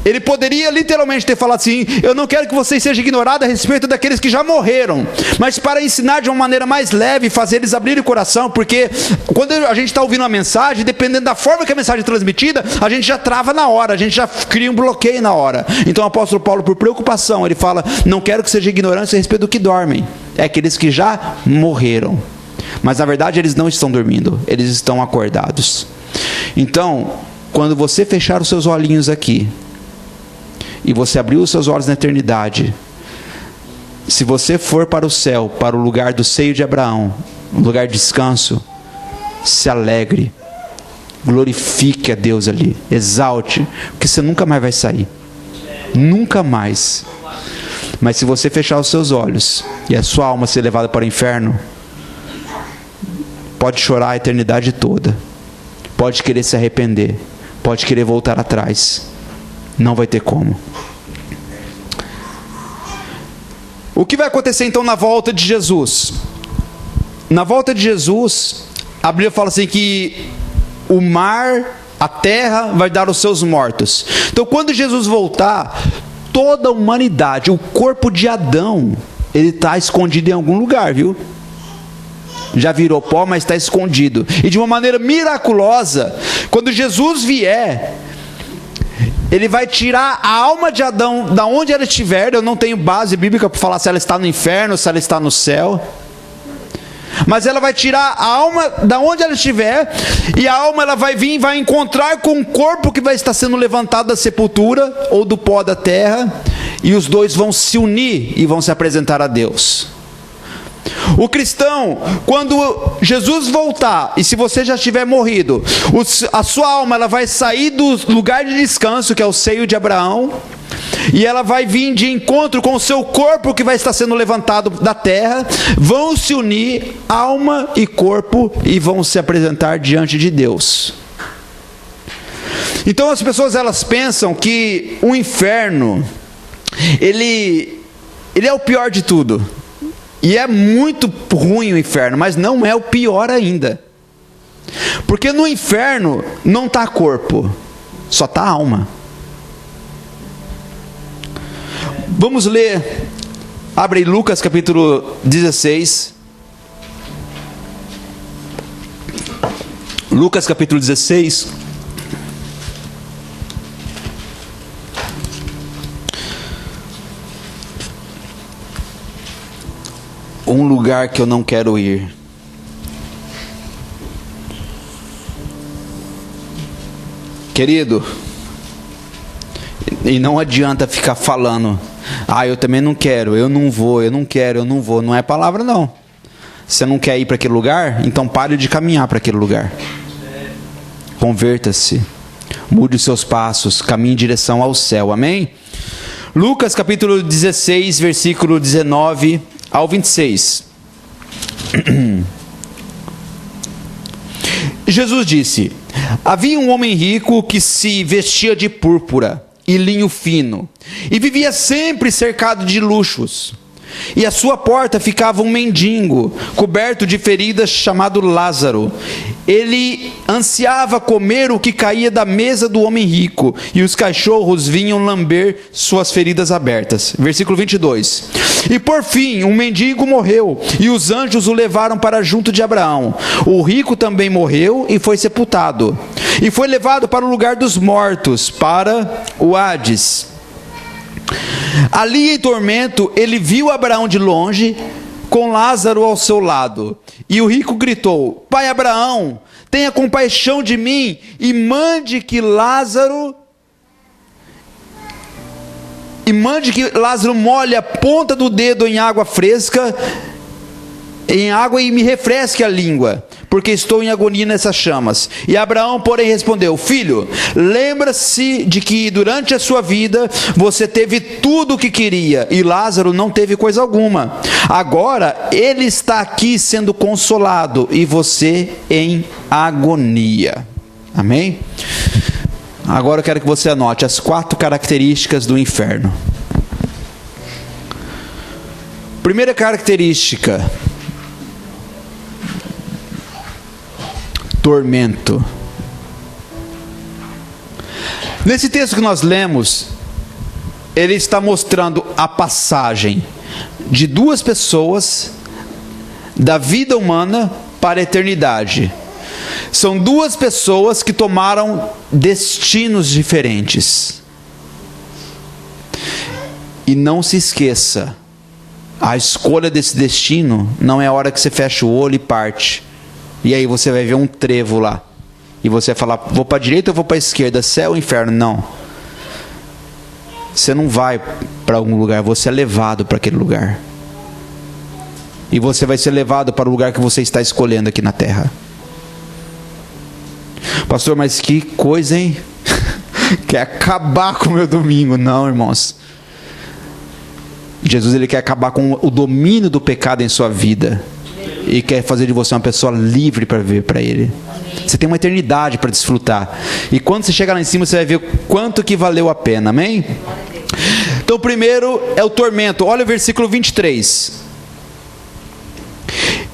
ele poderia literalmente ter falado assim: eu não quero que vocês sejam ignorados a respeito daqueles que já morreram, mas para ensinar de uma maneira mais leve, fazer eles abrirem o coração, porque quando a gente está ouvindo uma mensagem, dependendo da forma que a mensagem é transmitida, a gente já trava na hora, a gente já cria um bloqueio na hora. Então o apóstolo Paulo, por preocupação, ele fala: não quero que sejam ignorantes a respeito do que dormem, é aqueles que já morreram. Mas na verdade eles não estão dormindo, eles estão acordados. Então, quando você fechar os seus olhinhos aqui e você abrir os seus olhos na eternidade, se você for para o céu, para o lugar do seio de Abraão, um lugar de descanso, se alegre, glorifique a Deus ali, exalte, porque você nunca mais vai sair, nunca mais. Mas se você fechar os seus olhos e a sua alma ser levada para o inferno, pode chorar a eternidade toda, pode querer se arrepender, pode querer voltar atrás, não vai ter como. O que vai acontecer então na volta de Jesus? Na volta de Jesus, a Bíblia fala assim que o mar, a terra vai dar os seus mortos. Então quando Jesus voltar, toda a humanidade, o corpo de Adão, ele está escondido em algum lugar, viu? Já virou pó, mas está escondido. E de uma maneira miraculosa, quando Jesus vier, ele vai tirar a alma de Adão da onde ela estiver. Eu não tenho base bíblica para falar se ela está no inferno, se ela está no céu, mas ela vai tirar a alma da onde ela estiver, e a alma ela vai vir e vai encontrar com o corpo que vai estar sendo levantado da sepultura ou do pó da terra, e os dois vão se unir e vão se apresentar a Deus. O cristão, quando Jesus voltar, e se você já tiver morrido, a sua alma ela vai sair do lugar de descanso, que é o seio de Abraão, e ela vai vir de encontro com o seu corpo que vai estar sendo levantado da terra, vão se unir, alma e corpo, e vão se apresentar diante de Deus. Então as pessoas elas pensam que o inferno, ele é o pior de tudo, e é muito ruim o inferno, mas não é o pior ainda, porque no inferno não está corpo, só está alma. Vamos ler, abre aí Lucas capítulo 16. Lucas capítulo 16. Um lugar que eu não quero ir. Querido, e não adianta ficar falando, eu também não quero, eu não vou, eu não quero, eu não vou. Não é palavra não. Você não quer ir para aquele lugar? Então pare de caminhar para aquele lugar. Converta-se, mude os seus passos, caminhe em direção ao céu, amém? Lucas capítulo 16, versículo 19 ao 26. Jesus disse: havia um homem rico que se vestia de púrpura e linho fino, e vivia sempre cercado de luxos. E à sua porta ficava um mendigo, coberto de feridas, chamado Lázaro. Ele ansiava comer o que caía da mesa do homem rico, e os cachorros vinham lamber suas feridas abertas. Versículo 22. E por fim, um mendigo morreu, e os anjos o levaram para junto de Abraão. O rico também morreu e foi sepultado, e foi levado para o lugar dos mortos, para o Hades. Ali em tormento, ele viu Abraão de longe, com Lázaro ao seu lado. E o rico gritou: Pai Abraão, tenha compaixão de mim e mande que Lázaro molhe a ponta do dedo em água fresca, e me refresque a língua, porque estou em agonia nessas chamas. E Abraão, porém, respondeu: Filho, lembra-se de que durante a sua vida você teve tudo o que queria, e Lázaro não teve coisa alguma. Agora ele está aqui sendo consolado, e você em agonia. Amém? Agora eu quero que você anote as 4 características do inferno. Primeira característica: tormento. Nesse texto que nós lemos, ele está mostrando a passagem de 2 pessoas da vida humana para a eternidade. São 2 pessoas que tomaram destinos diferentes. E não se esqueça, a escolha desse destino não é a hora que você fecha o olho e parte. E aí você vai ver um trevo lá, e você vai falar: vou para a direita ou vou para a esquerda, céu ou inferno? Não. Você não vai para algum lugar, você é levado para aquele lugar. E você vai ser levado para o lugar que você está escolhendo aqui na terra. Pastor, mas que coisa, hein? Quer acabar com o meu domingo? Não, irmãos. Jesus, ele quer acabar com o domínio do pecado em sua vida. e quer fazer de você uma pessoa livre para viver para Ele. Você tem uma eternidade para desfrutar. E quando você chegar lá em cima, você vai ver quanto que valeu a pena. Amém? Então, o primeiro é o tormento. Olha o versículo 23.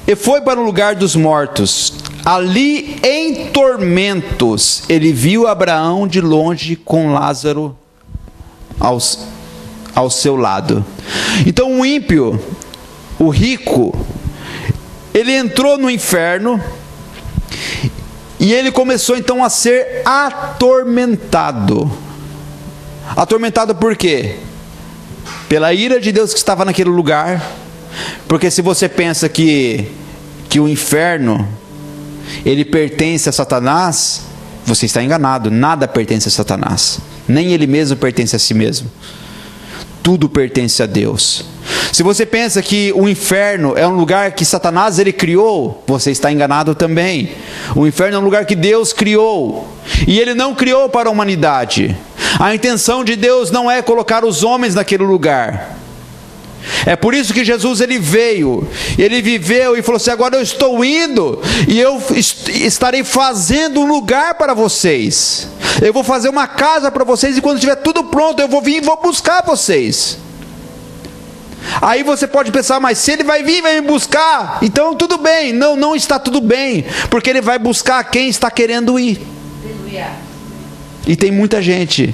E foi para o lugar dos mortos. Ali, em tormentos, ele viu Abraão de longe com Lázaro ao seu lado. Então, o ímpio, o rico, ele entrou no inferno e ele começou então a ser atormentado. Atormentado por quê? Pela ira de Deus que estava naquele lugar. Porque se você pensa que o inferno ele pertence a Satanás, você está enganado. Nada pertence a Satanás, nem ele mesmo pertence a si mesmo. Tudo pertence a Deus. Se você pensa que o inferno é um lugar que Satanás ele criou, você está enganado também. O inferno é um lugar que Deus criou, e Ele não criou para a humanidade. A intenção de Deus não é colocar os homens naquele lugar. É por isso que Jesus ele veio, ele viveu e falou assim: agora eu estou indo e eu estarei fazendo um lugar para vocês. Eu vou fazer uma casa para vocês, e quando estiver tudo pronto eu vou vir e vou buscar vocês. Aí você pode pensar: mas se ele vai vir e vai me buscar, então tudo bem. Não, não está tudo bem, porque ele vai buscar quem está querendo ir. E tem muita gente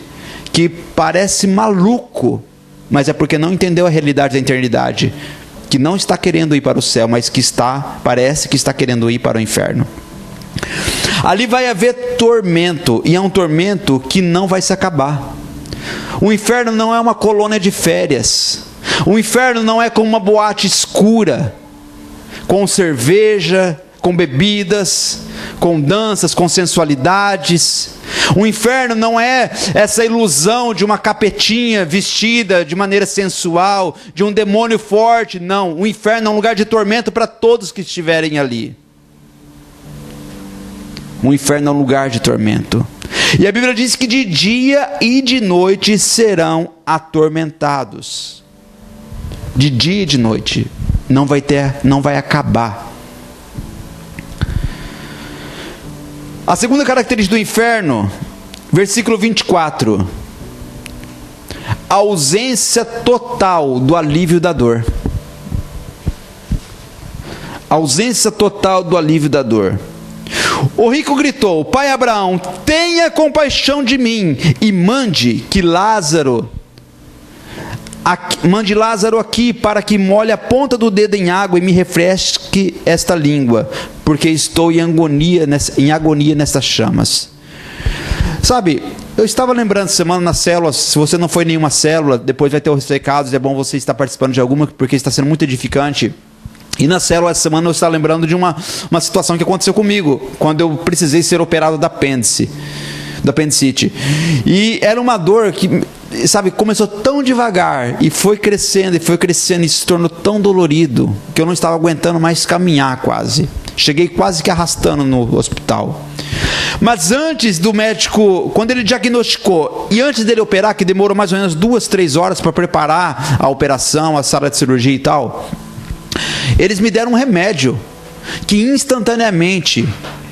que parece maluco, mas é porque não entendeu a realidade da eternidade, que não está querendo ir para o céu, mas que parece que está querendo ir para o inferno. Ali vai haver tormento, e é um tormento que não vai se acabar. O inferno não é uma colônia de férias. O inferno não é como uma boate escura, com cerveja, com bebidas, com danças, com sensualidades. O inferno não é essa ilusão de uma capetinha vestida de maneira sensual, de um demônio forte. Não, o inferno é um lugar de tormento para todos que estiverem ali. O inferno é um lugar de tormento. E a Bíblia diz que de dia e de noite serão atormentados. De dia e de noite. Não vai acabar. A segunda característica do inferno, versículo 24. A ausência total do alívio da dor. A ausência total do alívio da dor. O rico gritou: Pai Abraão, tenha compaixão de mim e mande Lázaro aqui para que molhe a ponta do dedo em água e me refresque esta língua, porque estou em agonia nessas chamas. Sabe, eu estava lembrando essa semana nas células. Se você não foi em nenhuma célula, depois vai ter os recados, é bom você estar participando de alguma, porque está sendo muito edificante. E na célula essa semana eu estava lembrando de uma situação que aconteceu comigo, quando eu precisei ser operado da apêndice, do apendicite. E era uma dor que, sabe, começou tão devagar e foi crescendo e se tornou tão dolorido que eu não estava aguentando mais caminhar quase. Cheguei quase que arrastando no hospital. Mas antes do médico, quando ele diagnosticou, e antes dele operar, que demorou mais ou menos 2-3 horas para preparar a operação, a sala de cirurgia e tal, eles me deram um remédio que instantaneamente,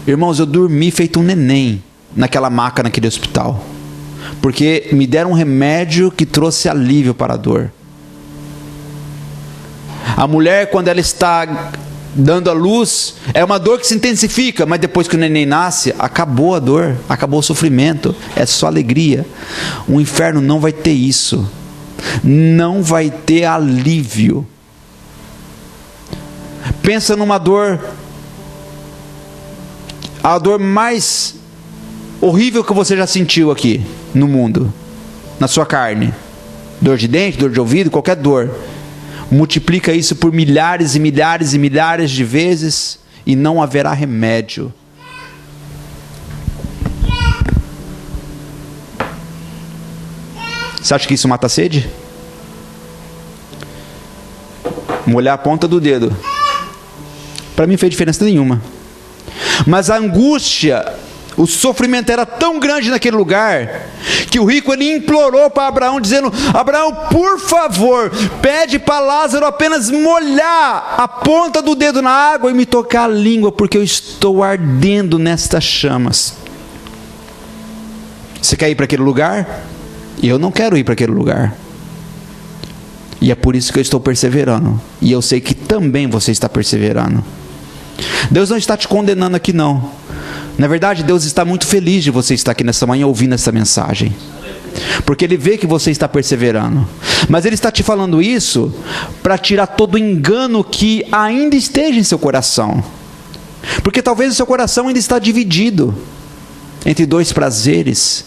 irmãos, eu dormi feito um neném naquela maca, naquele hospital, porque me deram um remédio que trouxe alívio para a dor. A mulher, quando ela está dando a luz, é uma dor que se intensifica, mas depois que o neném nasce, acabou a dor, acabou o sofrimento, é só alegria. O inferno não vai ter isso, não vai ter alívio. Pensa numa dor, a dor mais horrível que você já sentiu aqui no mundo, na sua carne. Dor de dente, dor de ouvido, qualquer dor. Multiplica isso por milhares e milhares e milhares de vezes e não haverá remédio. Você acha que isso mata a sede? Molhar a ponta do dedo, para mim não fez diferença nenhuma. Mas a angústia, o sofrimento era tão grande naquele lugar, que o rico ele implorou para Abraão, dizendo: Abraão, por favor, pede para Lázaro apenas molhar a ponta do dedo na água e me tocar a língua, porque eu estou ardendo nestas chamas. Você quer ir para aquele lugar? Eu não quero ir para aquele lugar. E é por isso que eu estou perseverando. E eu sei que também você está perseverando. Deus não está te condenando aqui não. Na verdade, Deus está muito feliz de você estar aqui nessa manhã ouvindo essa mensagem, porque Ele vê que você está perseverando. Mas Ele está te falando isso para tirar todo o engano que ainda esteja em seu coração. Porque talvez o seu coração ainda está dividido entre dois prazeres,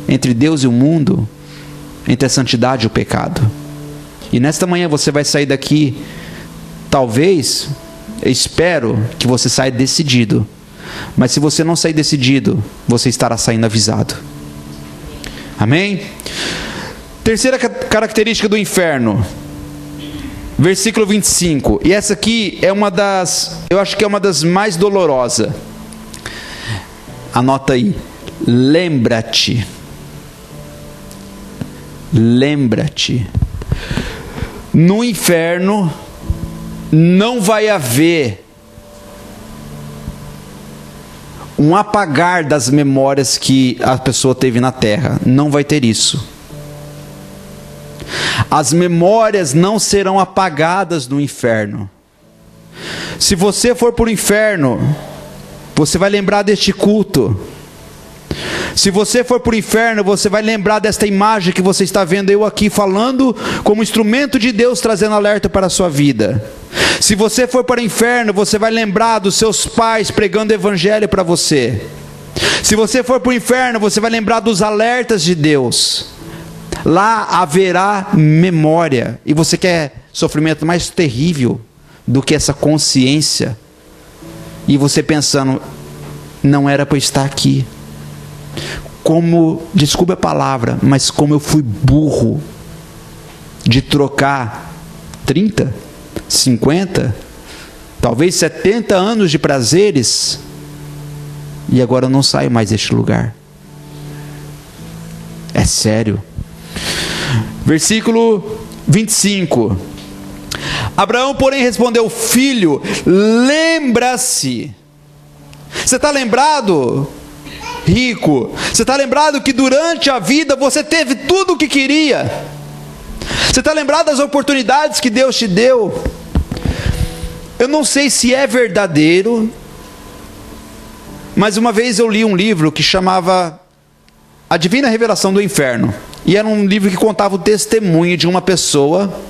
entre Deus e o mundo, entre a santidade e o pecado. E nesta manhã você vai sair daqui, talvez, eu espero que você saia decidido. Mas se você não sair decidido, você estará saindo avisado. Amém? Terceira característica do inferno, versículo 25. E essa aqui é uma das, eu acho que é uma das mais dolorosas. Anota aí. Lembra-te. Lembra-te. No inferno não vai haver um apagar das memórias que a pessoa teve na terra. Não vai ter isso. As memórias não serão apagadas no inferno. Se você for para o inferno, você vai lembrar deste culto. Se você for para o inferno, você vai lembrar desta imagem que você está vendo eu aqui falando como instrumento de Deus, trazendo alerta para a sua vida. Se você for para o inferno, você vai lembrar dos seus pais pregando o evangelho para você. Se você for para o inferno, você vai lembrar dos alertas de Deus. Lá haverá memória. E você quer sofrimento mais terrível do que essa consciência? E você pensando, não era para eu estar aqui. Como, desculpe a palavra, mas como eu fui burro de trocar 30, 50, talvez 70 anos de prazeres, e agora eu não saio mais deste lugar. É sério. Versículo 25. Abraão, porém, respondeu: filho, lembra-se. Você está lembrado, rico? Você está lembrado que durante a vida você teve tudo o que queria? Você está lembrado das oportunidades que Deus te deu? Eu não sei se é verdadeiro, mas uma vez eu li um livro que chamava A Divina Revelação do Inferno. E era um livro que contava o testemunho de uma pessoa,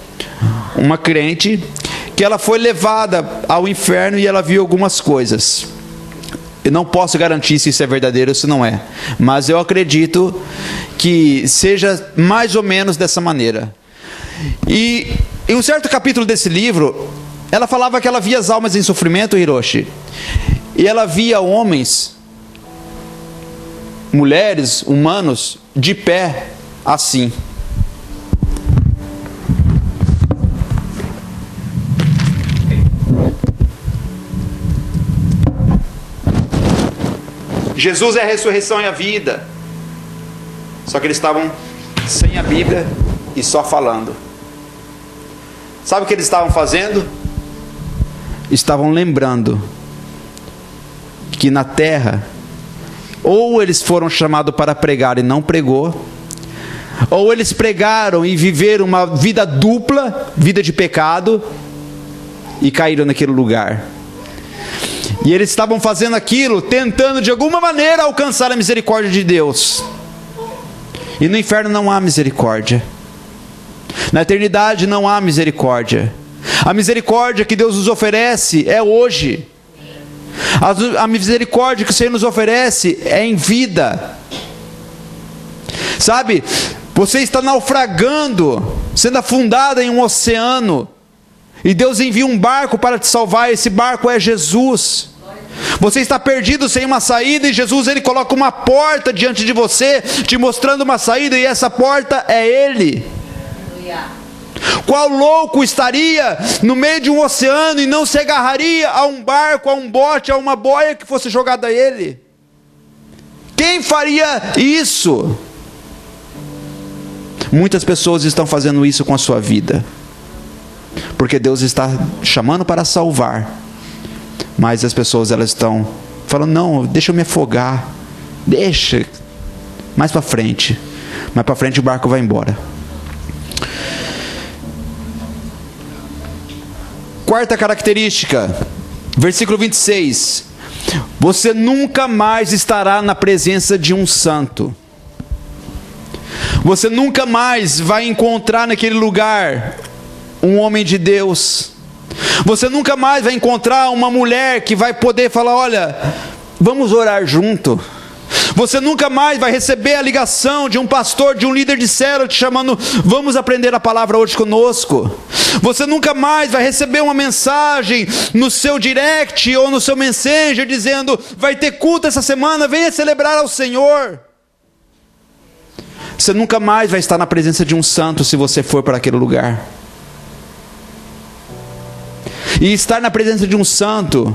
uma crente, que ela foi levada ao inferno e ela viu algumas coisas. Eu não posso garantir se isso é verdadeiro ou se não é, mas eu acredito que seja mais ou menos dessa maneira. E em um certo capítulo desse livro, ela falava que ela via as almas em sofrimento, Hiroshi, e ela via homens, mulheres, humanos, de pé, assim. Jesus é a ressurreição e a vida. Só que eles estavam sem a Bíblia e só falando. Sabe o que eles estavam fazendo? Estavam lembrando que na terra, ou eles foram chamados para pregar e não pregou, ou eles pregaram e viveram uma vida dupla, vida de pecado, e caíram naquele lugar. E eles estavam fazendo aquilo, tentando de alguma maneira alcançar a misericórdia de Deus. E no inferno não há misericórdia. Na eternidade não há misericórdia. A misericórdia que Deus nos oferece é hoje. A misericórdia que o Senhor nos oferece é em vida. Sabe, você está naufragando, sendo afundado em um oceano, e Deus envia um barco para te salvar. Esse barco é Jesus. Você está perdido sem uma saída, e Jesus, Ele coloca uma porta diante de você, te mostrando uma saída, e essa porta é Ele. Qual louco estaria no meio de um oceano e não se agarraria a um barco, a um bote, a uma boia que fosse jogada a ele? Quem faria isso? Muitas pessoas estão fazendo isso com a sua vida, porque Deus está chamando para salvar, mas as pessoas elas estão falando: não, deixa eu me afogar, deixa, mais para frente o barco vai embora. Quarta característica, versículo 26. Você nunca mais estará na presença de um santo. Você nunca mais vai encontrar naquele lugar um homem de Deus. Você nunca mais vai encontrar uma mulher que vai poder falar: olha, vamos orar junto. Você nunca mais vai receber a ligação de um pastor, de um líder de célula te chamando: vamos aprender a palavra hoje conosco. Você nunca mais vai receber uma mensagem no seu direct ou no seu messenger dizendo: vai ter culto essa semana, venha celebrar ao Senhor. Você nunca mais vai estar na presença de um santo se você for para aquele lugar. E estar na presença de um santo,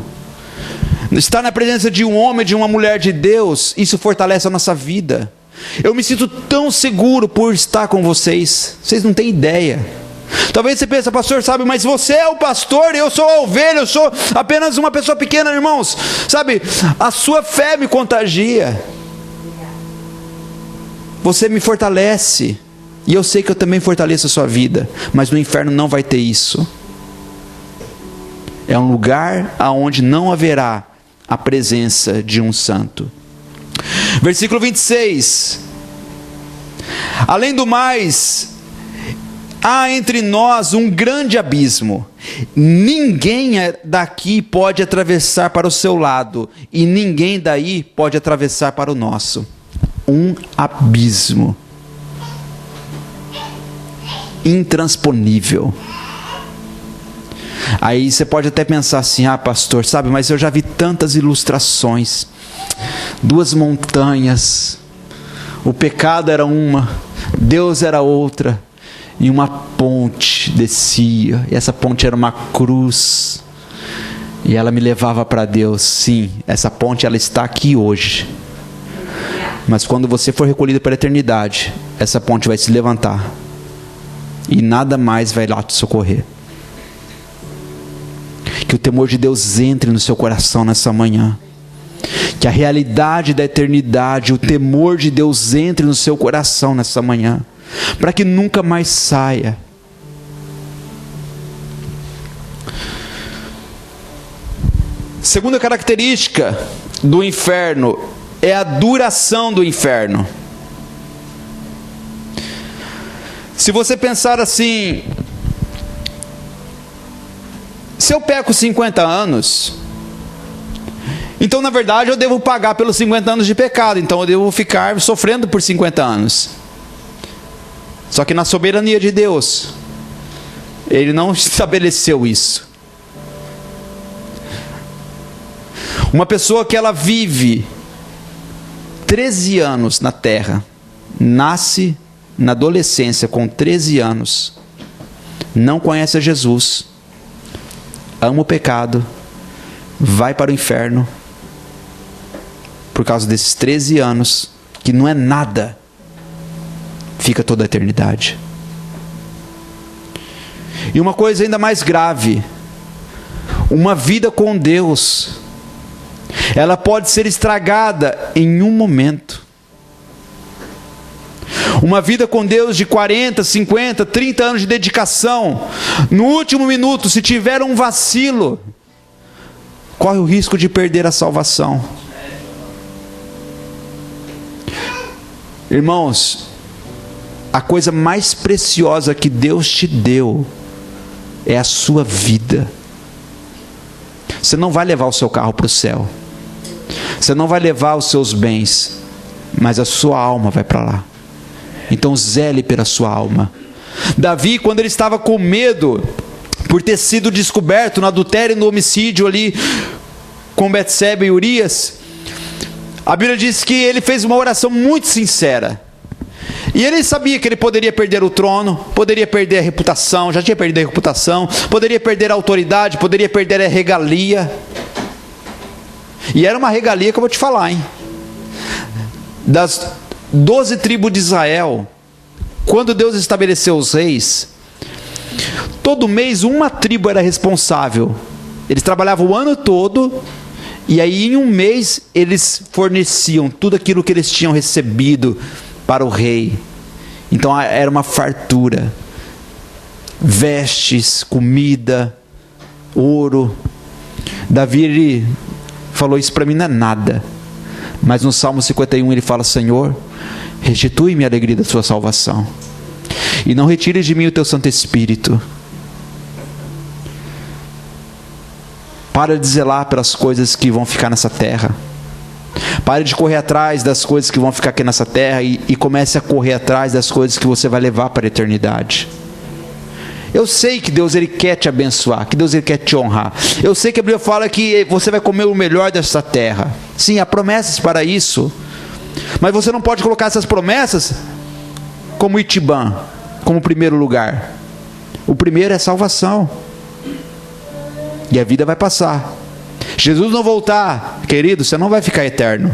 estar na presença de um homem, de uma mulher de Deus, isso fortalece a nossa vida. Eu me sinto tão seguro por estar com vocês, vocês não têm ideia. Talvez você pense: pastor, sabe, mas você é o pastor, eu sou a ovelha, eu sou apenas uma pessoa pequena. Irmãos, sabe, a sua fé me contagia, você me fortalece, e eu sei que eu também fortaleço a sua vida, mas no inferno não vai ter isso. É um lugar onde não haverá a presença de um santo. Versículo 26. Além do mais, há entre nós um grande abismo. Ninguém daqui pode atravessar para o seu lado, e ninguém daí pode atravessar para o nosso. Um abismo intransponível. Aí você pode até pensar assim: ah, pastor, sabe, mas eu já vi tantas ilustrações, 2 montanhas, o pecado era uma, Deus era outra, e uma ponte descia, e essa ponte era uma cruz, e ela me levava para Deus. Sim, essa ponte ela está aqui hoje, mas quando você for recolhido para a eternidade, essa ponte vai se levantar, e nada mais vai lá te socorrer. Que o temor de Deus entre no seu coração nessa manhã. Que a realidade da eternidade, o temor de Deus entre no seu coração nessa manhã. Para que nunca mais saia. Segunda característica do inferno é a duração do inferno. Se você pensar assim: se eu peco 50 anos, então na verdade eu devo pagar pelos 50 anos de pecado, então eu devo ficar sofrendo por 50 anos. Só que na soberania de Deus, Ele não estabeleceu isso. Uma pessoa que ela vive 13 anos na terra, nasce na adolescência com 13 anos, não conhece a Jesus, ama o pecado, vai para o inferno, por causa desses 13 anos, que não é nada, fica toda a eternidade. E uma coisa ainda mais grave, uma vida com Deus, ela pode ser estragada em um momento. Uma vida com Deus de 40, 50, 30 anos de dedicação, no último minuto, se tiver um vacilo, corre o risco de perder a salvação. Irmãos, a coisa mais preciosa que Deus te deu é a sua vida. Você não vai levar o seu carro para o céu, você não vai levar os seus bens, mas a sua alma vai para lá. Então zele pela sua alma. Davi, quando ele estava com medo por ter sido descoberto no adultério e no homicídio ali com Betseba e Urias, a Bíblia diz que ele fez uma oração muito sincera. E ele sabia que ele poderia perder o trono, poderia perder a reputação, já tinha perdido a reputação, poderia perder a autoridade, poderia perder a regalia. E era uma regalia que eu vou te falar, hein? Das 12 tribos de Israel, quando Deus estabeleceu os reis, todo mês uma tribo era responsável. Eles trabalhavam o ano todo, e aí em um mês eles forneciam tudo aquilo que eles tinham recebido para o rei. Então era uma fartura: vestes, comida, ouro. Davi, ele falou: isso para mim não é nada. Mas no Salmo 51 ele fala: Senhor, restitui-me a alegria da sua salvação, e não retires de mim o teu Santo Espírito. Para de zelar pelas coisas que vão ficar nessa terra. Pare de correr atrás das coisas que vão ficar aqui nessa terra e comece a correr atrás das coisas que você vai levar para a eternidade. Eu sei que Deus, ele quer te abençoar, que Deus, ele quer te honrar. Eu sei que a Bíblia fala que você vai comer o melhor dessa terra. Sim, há promessas para isso. Mas você não pode colocar essas promessas como Itibã, como primeiro lugar. O primeiro é salvação. E a vida vai passar. Jesus não voltar, querido, você não vai ficar eterno.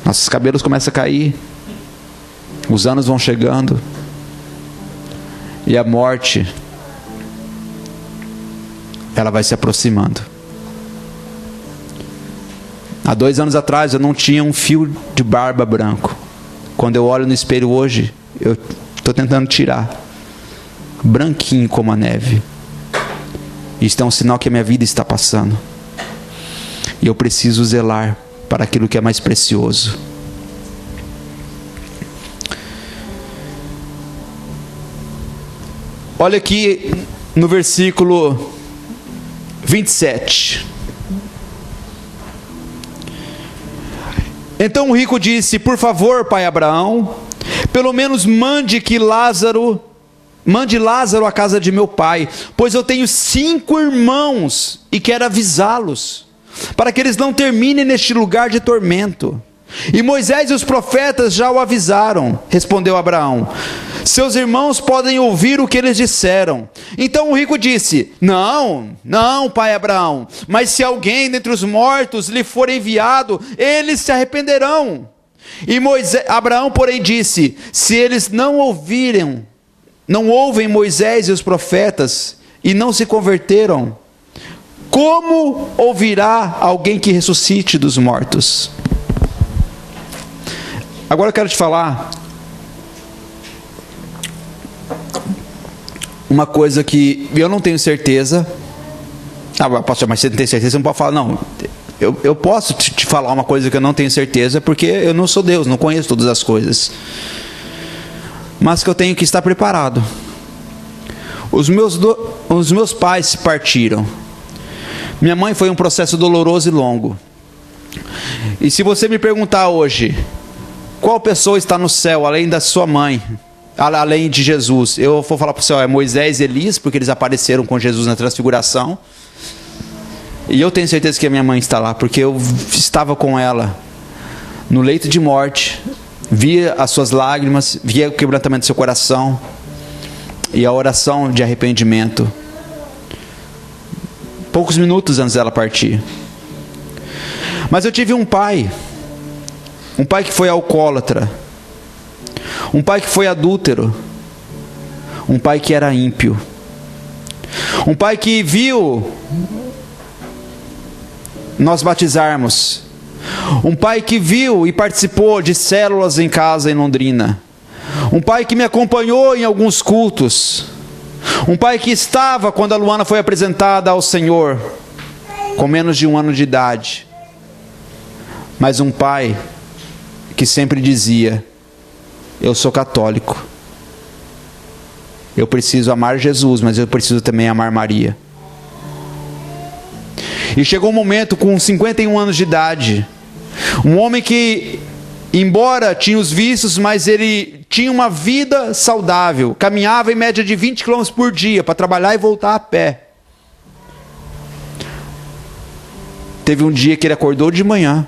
Nossos cabelos começam a cair, os anos vão chegando, e a morte, ela vai se aproximando. Há 2 anos atrás eu não tinha um fio de barba branco. Quando eu olho no espelho hoje, eu estou tentando tirar, branquinho como a neve. Isso é um sinal que a minha vida está passando, e eu preciso zelar para aquilo que é mais precioso. Olha aqui no versículo 27. Então o rico disse: por favor, pai Abraão, pelo menos mande Lázaro à casa de meu pai, pois eu tenho 5 irmãos e quero avisá-los, para que eles não terminem neste lugar de tormento. E Moisés e os profetas já o avisaram. Respondeu Abraão: seus irmãos podem ouvir o que eles disseram. Então o rico disse: não, pai Abraão, mas se alguém dentre os mortos lhe for enviado, eles se arrependerão. E Abraão, porém, disse: se eles não ouvem Moisés e os profetas e não se converteram, como ouvirá alguém que ressuscite dos mortos? Agora eu quero te falar uma coisa que eu não tenho certeza. Pastor, mas você não tem certeza? Você não pode falar. Não, eu posso te falar uma coisa que eu não tenho certeza, porque eu não sou Deus, não conheço todas as coisas, mas que eu tenho que estar preparado. Os meus pais partiram. Minha mãe foi um processo doloroso e longo. E se você me perguntar hoje, qual pessoa está no céu além da sua mãe, além de Jesus, eu vou falar para o céu: é Moisés e Elias, porque eles apareceram com Jesus na transfiguração. E eu tenho certeza que a minha mãe está lá, porque eu estava com ela no leito de morte, via as suas lágrimas, via o quebrantamento do seu coração e a oração de arrependimento, poucos minutos antes dela partir. Mas eu tive um pai que foi alcoólatra, um pai que foi adúltero, um pai que era ímpio, um pai que viu nós batizarmos, um pai que viu e participou de células em casa em Londrina, um pai que me acompanhou em alguns cultos, um pai que estava quando a Luana foi apresentada ao Senhor, com menos de 1 ano de idade, mas um pai que sempre dizia: eu sou católico, eu preciso amar Jesus, mas eu preciso também amar Maria. E chegou um momento, com 51 anos de idade, um homem que, embora tinha os vícios, mas ele tinha uma vida saudável, caminhava em média de 20 km por dia para trabalhar e voltar a pé. Teve um dia que ele acordou de manhã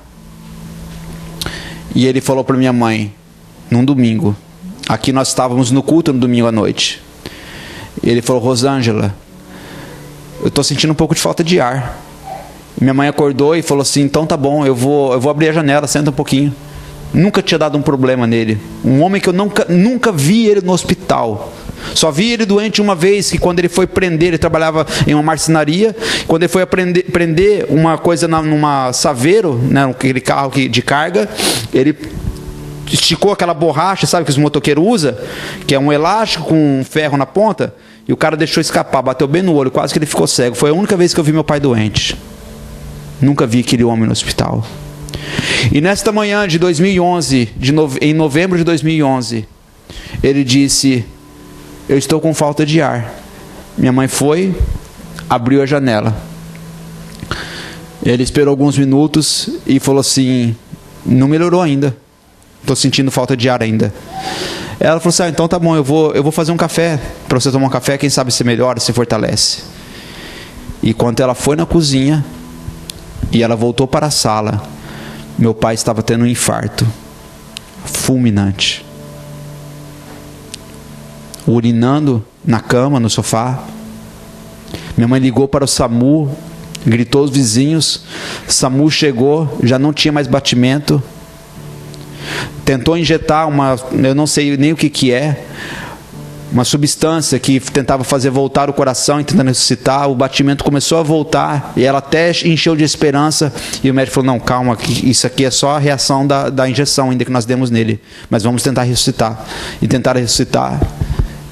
e ele falou para minha mãe, num domingo, aqui nós estávamos no culto no domingo à noite, ele falou: Rosângela, eu estou sentindo um pouco de falta de ar. Minha mãe acordou e falou assim: então tá bom, eu vou abrir a janela, senta um pouquinho. Nunca tinha dado um problema nele. Um homem que eu nunca vi ele no hospital. Só vi ele doente uma vez, que quando ele foi prender, ele trabalhava em uma marcenaria. Quando ele foi prender uma coisa numa Saveiro, né, aquele carro de carga, ele esticou aquela borracha, sabe, que os motoqueiros usam, que é um elástico com um ferro na ponta, e o cara deixou escapar, bateu bem no olho, quase que ele ficou cego. Foi a única vez que eu vi meu pai doente. Nunca vi aquele homem no hospital. E nesta manhã de 2011, em novembro de 2011, ele disse: eu estou com falta de ar. Minha mãe foi, abriu a janela. Ele esperou alguns minutos e falou assim: não melhorou ainda, estou sentindo falta de ar ainda. Ela falou assim: então tá bom, eu vou fazer um café, para você tomar um café, quem sabe você melhora, se fortalece. E quando ela foi na cozinha e ela voltou para a sala, meu pai estava tendo um infarto fulminante, urinando na cama, no sofá. Minha mãe ligou para o SAMU, gritou aos vizinhos. SAMU chegou, já não tinha mais batimento. Tentou injetar eu não sei nem o que é, uma substância que tentava fazer voltar o coração e tentando ressuscitar. O batimento começou a voltar e ela até encheu de esperança, e o médico falou: não, calma, isso aqui é só a reação da injeção ainda que nós demos nele, mas vamos tentar ressuscitar. E tentaram ressuscitar,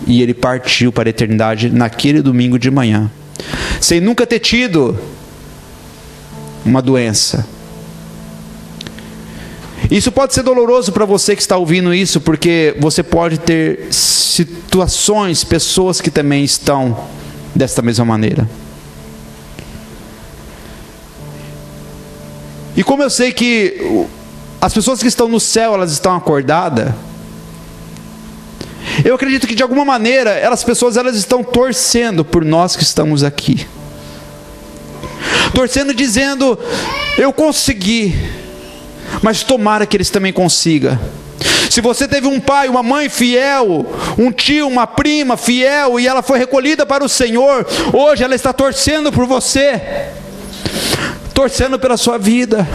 e ele partiu para a eternidade naquele domingo de manhã, sem nunca ter tido uma doença. Isso pode ser doloroso para você que está ouvindo isso, porque você pode ter situações, pessoas que também estão desta mesma maneira. E como eu sei que as pessoas que estão no céu, elas estão acordadas, eu acredito que de alguma maneira elas estão torcendo por nós que estamos aqui, torcendo, dizendo: eu consegui, mas tomara que eles também consigam. Se você teve um pai, uma mãe fiel, um tio, uma prima fiel, e ela foi recolhida para o Senhor, hoje ela está torcendo por você, torcendo pela sua vida.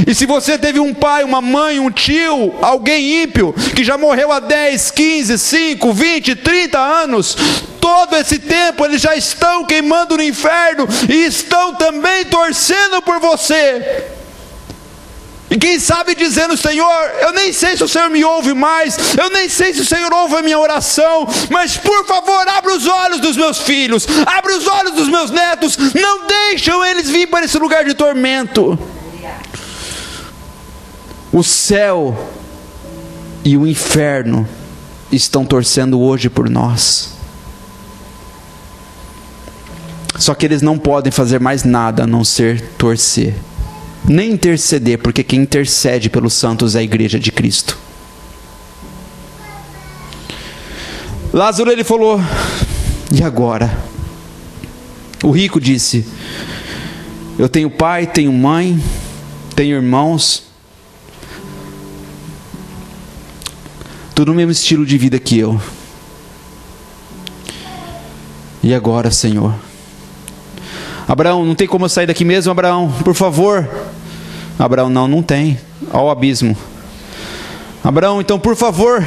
E se você teve um pai, uma mãe, um tio, alguém ímpio, que já morreu há 10, 15, 5, 20, 30 anos, todo esse tempo eles já estão queimando no inferno, e estão também torcendo por você. E quem sabe dizendo: Senhor, eu nem sei se o Senhor me ouve mais, eu nem sei se o Senhor ouve a minha oração, mas por favor, abre os olhos dos meus filhos, abre os olhos dos meus netos, não deixam eles vir para esse lugar de tormento. O céu e o inferno estão torcendo hoje por nós. Só que eles não podem fazer mais nada a não ser torcer, nem interceder, porque quem intercede pelos santos é a igreja de Cristo. Lázaro, ele falou: e agora? O rico disse: eu tenho pai, tenho mãe, tenho irmãos, tudo no mesmo estilo de vida que eu. E agora, Senhor? Abraão, não tem como eu sair daqui mesmo, Abraão? Por favor. Abraão: não tem. Olha o abismo. Abraão, então por favor,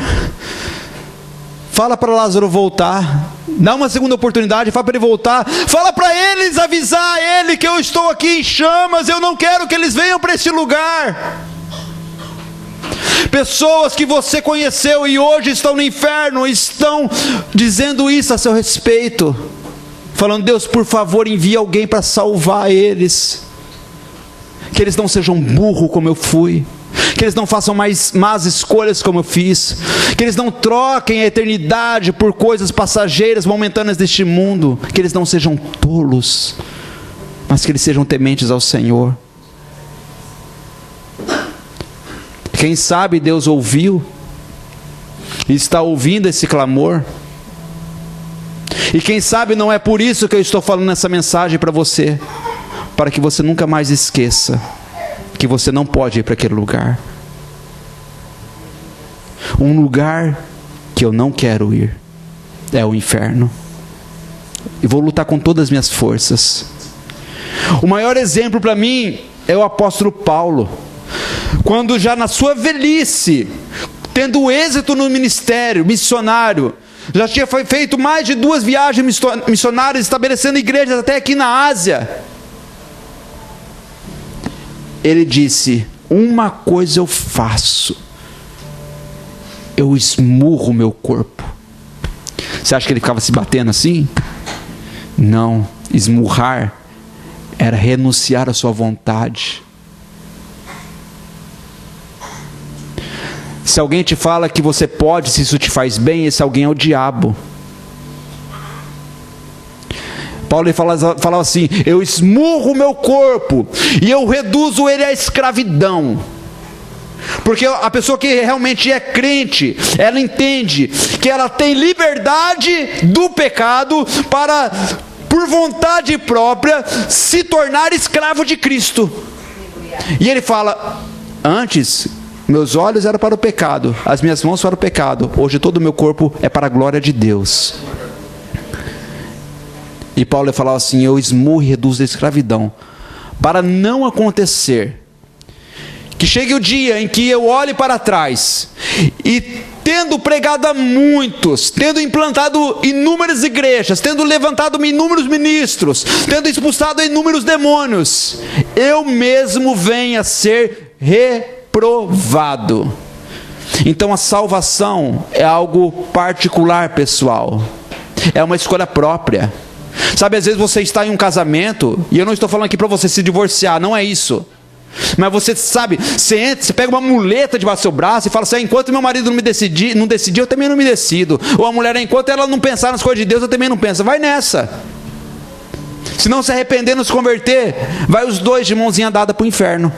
fala para Lázaro voltar. Dá uma segunda oportunidade, fala para ele voltar. Fala para eles, avisar ele que eu estou aqui em chamas. Eu não quero que eles venham para esse lugar. Pessoas que você conheceu e hoje estão no inferno estão dizendo isso a seu respeito, falando: Deus, por favor, envia alguém para salvar eles, que eles não sejam burros como eu fui, que eles não façam mais más escolhas como eu fiz, que eles não troquem a eternidade por coisas passageiras, momentâneas deste mundo, que eles não sejam tolos, mas que eles sejam tementes ao Senhor. Quem sabe Deus ouviu e está ouvindo esse clamor. E quem sabe não é por isso que eu estou falando essa mensagem para você, para que você nunca mais esqueça que você não pode ir para aquele lugar. Um lugar que eu não quero ir é o inferno. E vou lutar com todas as minhas forças. O maior exemplo para mim é o apóstolo Paulo. quando já na sua velhice, tendo êxito no ministério missionário, já tinha feito mais de 2 viagens missionárias, estabelecendo igrejas até aqui na Ásia, ele disse: uma coisa eu faço, eu esmurro o meu corpo. Você acha que ele ficava se batendo assim? Não, esmurrar era renunciar à sua vontade. Se alguém te fala que você pode, se isso te faz bem, esse alguém é o diabo. Paulo falava assim: eu esmurro o meu corpo e eu reduzo ele à escravidão. Porque a pessoa que realmente é crente, ela entende que ela tem liberdade do pecado para, por vontade própria, se tornar escravo de Cristo. E ele fala: antes meus olhos eram para o pecado, as minhas mãos para o pecado, hoje todo o meu corpo é para a glória de Deus. E Paulo falava assim: eu esmurro e reduzo a escravidão, para não acontecer que chegue o dia em que eu olhe para trás e, tendo pregado a muitos, tendo implantado inúmeras igrejas, tendo levantado inúmeros ministros, tendo expulsado inúmeros demônios, eu mesmo venha a ser reprovado. Então a salvação é algo particular, pessoal, é uma escolha própria. Sabe, às vezes você está em um casamento, e eu não estou falando aqui para você se divorciar, não é isso. Mas você sabe, você pega uma muleta debaixo do seu braço e fala assim: enquanto meu marido não decidir, eu também não me decido. Ou a mulher, enquanto ela não pensar nas coisas de Deus, eu também não penso. Vai nessa. Se não se arrepender, não se converter, vai os dois de mãozinha dada para o inferno.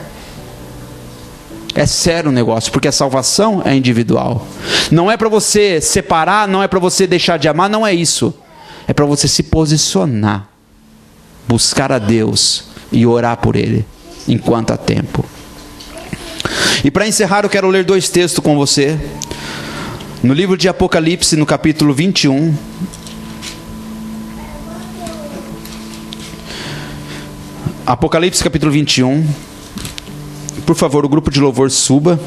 É sério o negócio, porque a salvação é individual. Não é para você separar, não é para você deixar de amar, não é isso. É para você se posicionar, buscar a Deus e orar por Ele enquanto há tempo. E para encerrar, eu quero ler 2 textos com você. No livro de Apocalipse, no capítulo 21. Apocalipse, capítulo 21. Por favor, o grupo de louvor suba.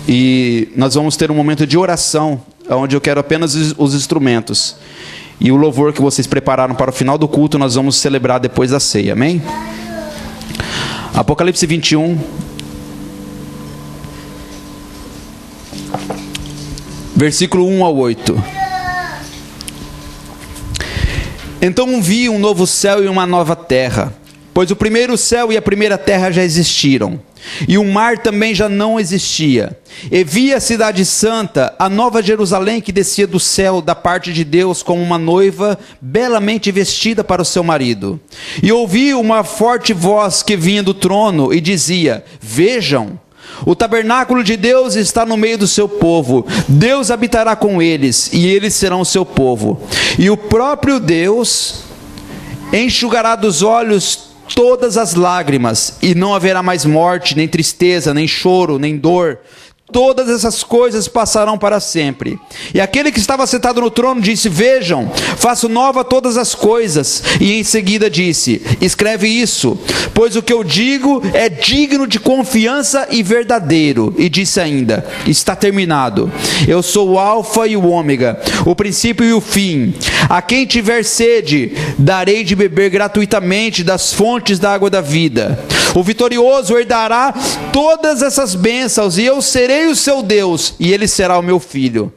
E nós vamos ter um momento de oração, onde eu quero apenas os instrumentos. E o louvor que vocês prepararam para o final do culto, nós vamos celebrar depois da ceia. Amém? Apocalipse 21, versículo 1 ao 8. Então vi um novo céu e uma nova terra, pois o primeiro céu e a primeira terra já existiram, e o mar também já não existia. E vi a cidade santa, a nova Jerusalém, que descia do céu da parte de Deus, como uma noiva belamente vestida para o seu marido. E ouvi uma forte voz que vinha do trono e dizia: vejam, o tabernáculo de Deus está no meio do seu povo, Deus habitará com eles, e eles serão o seu povo. E o próprio Deus enxugará dos olhos todas as lágrimas, e não haverá mais morte, nem tristeza, nem choro, nem dor. Todas essas coisas passarão para sempre. E aquele que estava sentado no trono disse: vejam, faço nova todas as coisas. E em seguida disse: escreve isso, pois o que eu digo é digno de confiança e verdadeiro. E disse ainda: está terminado. Eu sou o alfa e o ômega, o princípio e o fim. A quem tiver sede, darei de beber gratuitamente das fontes da água da vida. O vitorioso herdará todas essas bênçãos, e eu serei o seu Deus, e ele será o meu filho.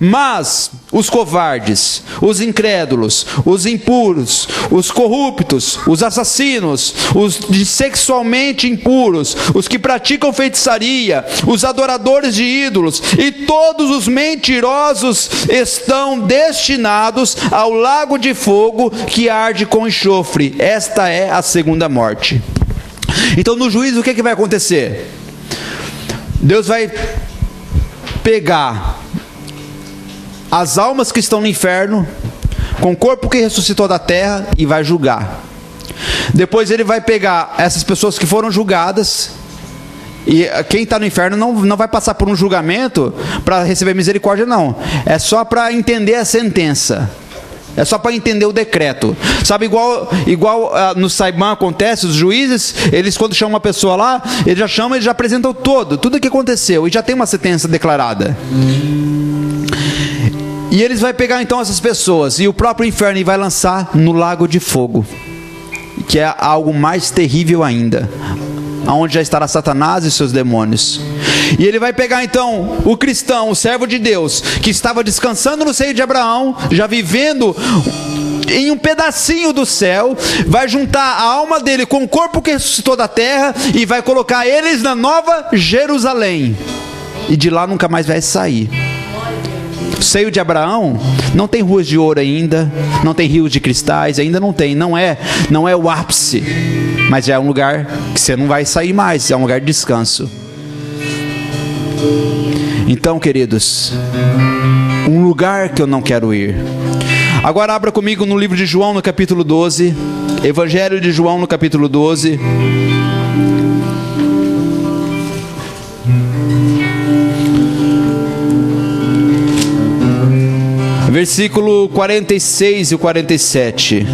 Mas os covardes, os incrédulos, os impuros, os corruptos, os assassinos, os sexualmente impuros, os que praticam feitiçaria, os adoradores de ídolos e todos os mentirosos estão destinados ao lago de fogo que arde com enxofre. Esta é a segunda morte. Então, no juízo, o que vai acontecer? Deus vai pegar as almas que estão no inferno, com o corpo que ressuscitou da terra, e vai julgar. Depois ele vai pegar essas pessoas que foram julgadas, e quem está no inferno não vai passar por um julgamento para receber misericórdia, não. É só para entender a sentença. É só para entender o decreto. Sabe, igual no Saiban acontece, os juízes, eles quando chamam uma pessoa lá, eles já apresentam tudo o que aconteceu, e já tem uma sentença declarada. E eles vão pegar então essas pessoas, e o próprio inferno, e vai lançar no lago de fogo, que é algo mais terrível ainda, aonde já estará Satanás e seus demônios. E ele vai pegar então o cristão, o servo de Deus, que estava descansando no seio de Abraão, já vivendo em um pedacinho do céu, vai juntar a alma dele com o corpo que ressuscitou da terra, e vai colocar eles na Nova Jerusalém, e de lá nunca mais vai sair. O seio de Abraão não tem ruas de ouro ainda, não tem rios de cristais, ainda não tem, não é o ápice, mas é um lugar que você não vai sair mais, é um lugar de descanso. Então, queridos, um lugar que eu não quero ir. Agora abra comigo no livro de João, no capítulo 12, Evangelho de João, no capítulo 12. Versículo 46 e 47.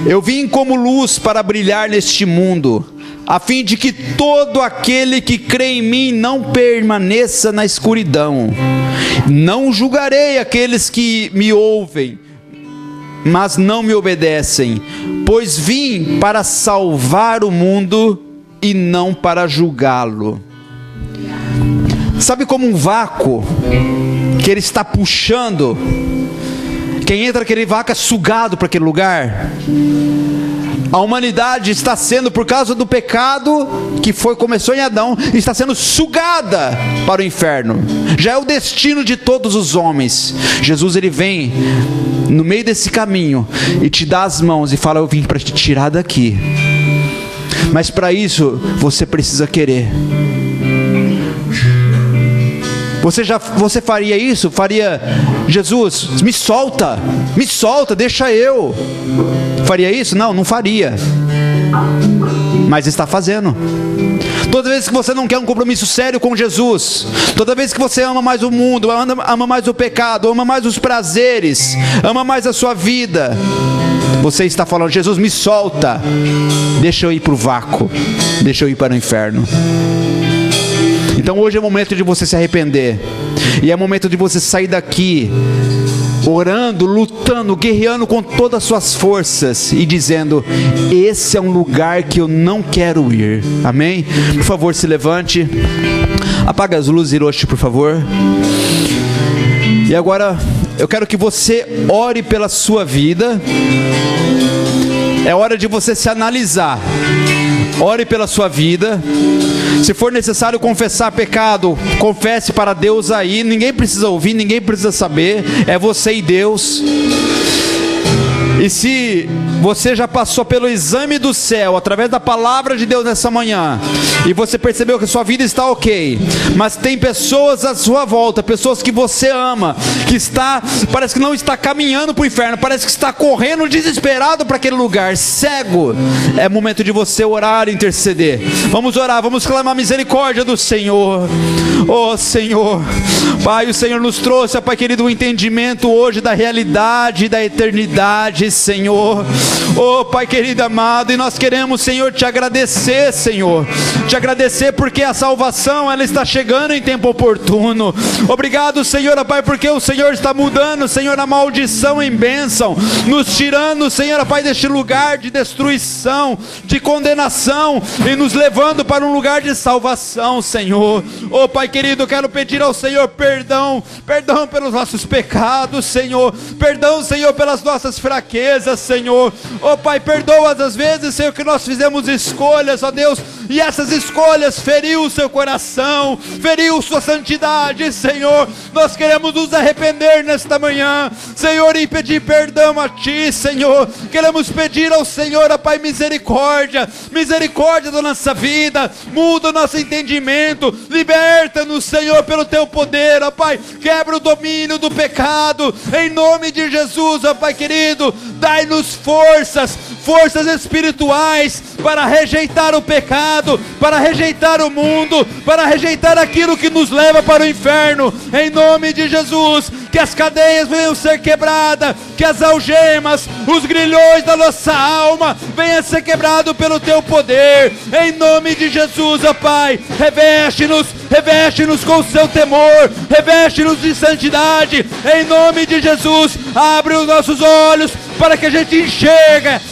Eu vim como luz para brilhar neste mundo, a fim de que todo aquele que crê em mim não permaneça na escuridão. Não julgarei aqueles que me ouvem, mas não me obedecem, pois vim para salvar o mundo e não para julgá-lo. Sabe como um vácuo que ele está puxando? Quem entra naquele vácuo é sugado para aquele lugar. A humanidade está sendo, por causa do pecado que começou em Adão, está sendo sugada para o inferno. Já é o destino de todos os homens. Jesus, ele vem no meio desse caminho e te dá as mãos e fala: eu vim para te tirar daqui. Mas para isso você precisa querer. Você faria isso? Faria: Jesus, me solta, deixa eu. Faria isso? Não faria. Mas está fazendo. Toda vez que você não quer um compromisso sério com Jesus, toda vez que você ama mais o mundo, ama mais o pecado, ama mais os prazeres, ama mais a sua vida, você está falando: Jesus, me solta, deixa eu ir para o vácuo, deixa eu ir para o inferno. Então hoje é o momento de você se arrepender, e é o momento de você sair daqui orando, lutando, guerreando com todas as suas forças e dizendo: esse é um lugar que eu não quero ir. Amém? Por favor, se levante, apaga as luzes, Hiroshi, por favor. E agora eu quero que você ore pela sua vida. É hora de você se analisar. Ore pela sua vida. Se for necessário confessar pecado, confesse para Deus aí. Ninguém precisa ouvir, ninguém precisa saber. É você e Deus. E se você já passou pelo exame do céu, através da palavra de Deus nessa manhã, e você percebeu que a sua vida está ok, mas tem pessoas à sua volta, pessoas que você ama, que parece que não está caminhando para o inferno, parece que está correndo desesperado para aquele lugar, cego, é momento de você orar e interceder. Vamos orar, vamos clamar a misericórdia do Senhor. Oh Senhor, Pai, o Senhor nos trouxe, Pai querido, o entendimento hoje da realidade, da eternidade, Senhor. Oh Pai querido amado, e nós queremos, Senhor, te agradecer, Senhor, te agradecer porque a salvação, ela está chegando em tempo oportuno. Obrigado, Senhor, Pai, porque o Senhor está mudando, Senhor, a maldição em bênção, nos tirando, Senhor, Pai, deste lugar de destruição, de condenação, e nos levando para um lugar de salvação, Senhor. Oh Pai querido, eu quero pedir ao Senhor perdão pelos nossos pecados, Senhor, perdão, Senhor, pelas nossas fraquezas, Senhor. Oh Pai, perdoa às vezes, Senhor, que nós fizemos escolhas, ó Deus, e essas escolhas feriu o seu coração, feriu sua santidade, Senhor. Nós queremos nos arrepender nesta manhã, Senhor, e pedir perdão a Ti, Senhor. Queremos pedir ao Senhor, ó Pai, misericórdia da nossa vida, muda o nosso entendimento, liberta-nos, Senhor, pelo Teu poder, ó Pai, quebra o domínio do pecado, em nome de Jesus, ó Pai querido. dai-nos forças espirituais para rejeitar o pecado, para rejeitar o mundo, para rejeitar aquilo que nos leva para o inferno, em nome de Jesus. Que as cadeias venham ser quebradas, que as algemas, os grilhões da nossa alma venham ser quebrados pelo teu poder, em nome de Jesus, ó Pai. Reveste-nos com o seu temor, reveste-nos de santidade, em nome de Jesus. Abre os nossos olhos para que a gente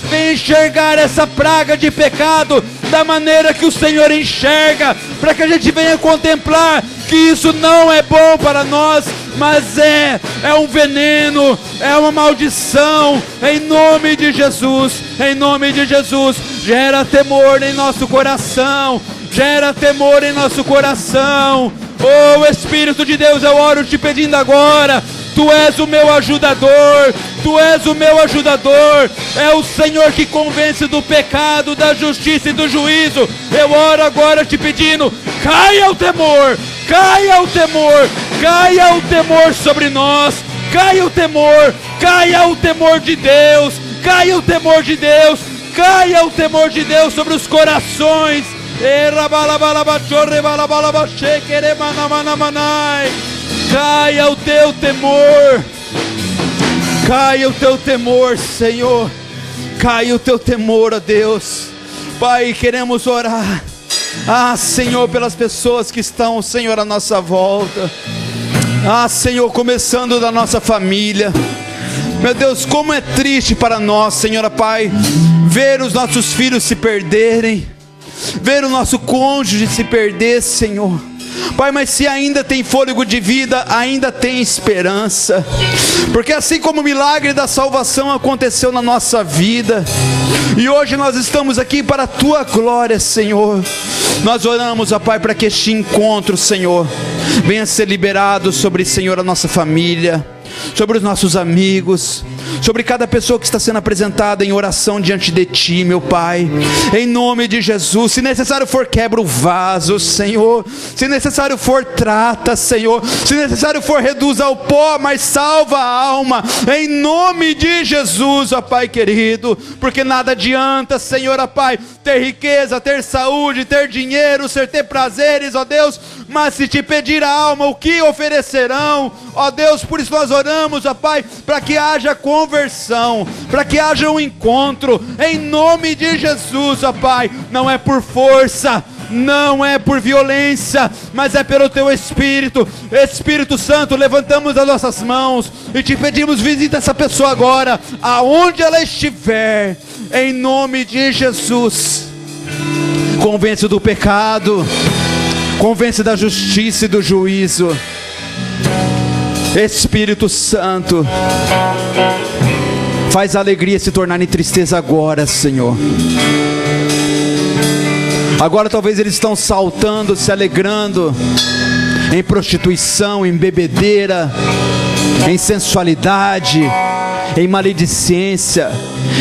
venha enxergar essa praga de pecado da maneira que o Senhor enxerga, para que a gente venha contemplar que isso não é bom para nós, mas é um veneno, é uma maldição, em nome de Jesus, em nome de Jesus. Gera temor em nosso coração, gera temor em nosso coração. Oh Espírito de Deus, eu oro te pedindo agora, Tu és o meu ajudador, Tu és o meu ajudador, é o Senhor que convence do pecado, da justiça e do juízo. Eu oro agora te pedindo, caia o temor, caia o temor, caia o temor sobre nós, caia o temor de Deus, caia o temor de Deus, caia o temor de Deus sobre os corações. Caia o teu temor, caia o teu temor, Senhor, caia o teu temor, ó Deus. Pai, queremos orar, Senhor, pelas pessoas que estão, Senhor, à nossa volta, Senhor, começando da nossa família. Meu Deus, como é triste para nós, Senhor, Pai, ver os nossos filhos se perderem, ver o nosso cônjuge se perder, Senhor. Pai, mas se ainda tem fôlego de vida, ainda tem esperança, porque assim como o milagre da salvação aconteceu na nossa vida, e hoje nós estamos aqui para a Tua glória, Senhor, nós oramos, ó Pai, para que este encontro, Senhor, venha ser liberado sobre, Senhor, a nossa família, sobre os nossos amigos, sobre cada pessoa que está sendo apresentada em oração diante de Ti, meu Pai, em nome de Jesus. Se necessário for, quebra o vaso, Senhor, se necessário for, trata, Senhor, se necessário for, reduz ao pó, mas salva a alma, em nome de Jesus, ó Pai querido, porque nada adianta, Senhor, ó Pai, ter riqueza, ter saúde, ter dinheiro, ter prazeres, ó Deus, mas se te pedir a alma, o que oferecerão, ó Deus? Por isso nós oramos, ó Pai, para que haja conversão, para que haja um encontro, em nome de Jesus, ó Pai. Não é por força, não é por violência, mas é pelo Teu Espírito. Espírito Santo, levantamos as nossas mãos e te pedimos, visita essa pessoa agora, aonde ela estiver, em nome de Jesus. Convence do pecado, convence da justiça e do juízo. Espírito Santo, faz a alegria se tornar em tristeza agora, Senhor. Agora talvez eles estão saltando, se alegrando em prostituição, em bebedeira, em sensualidade, em maledicência.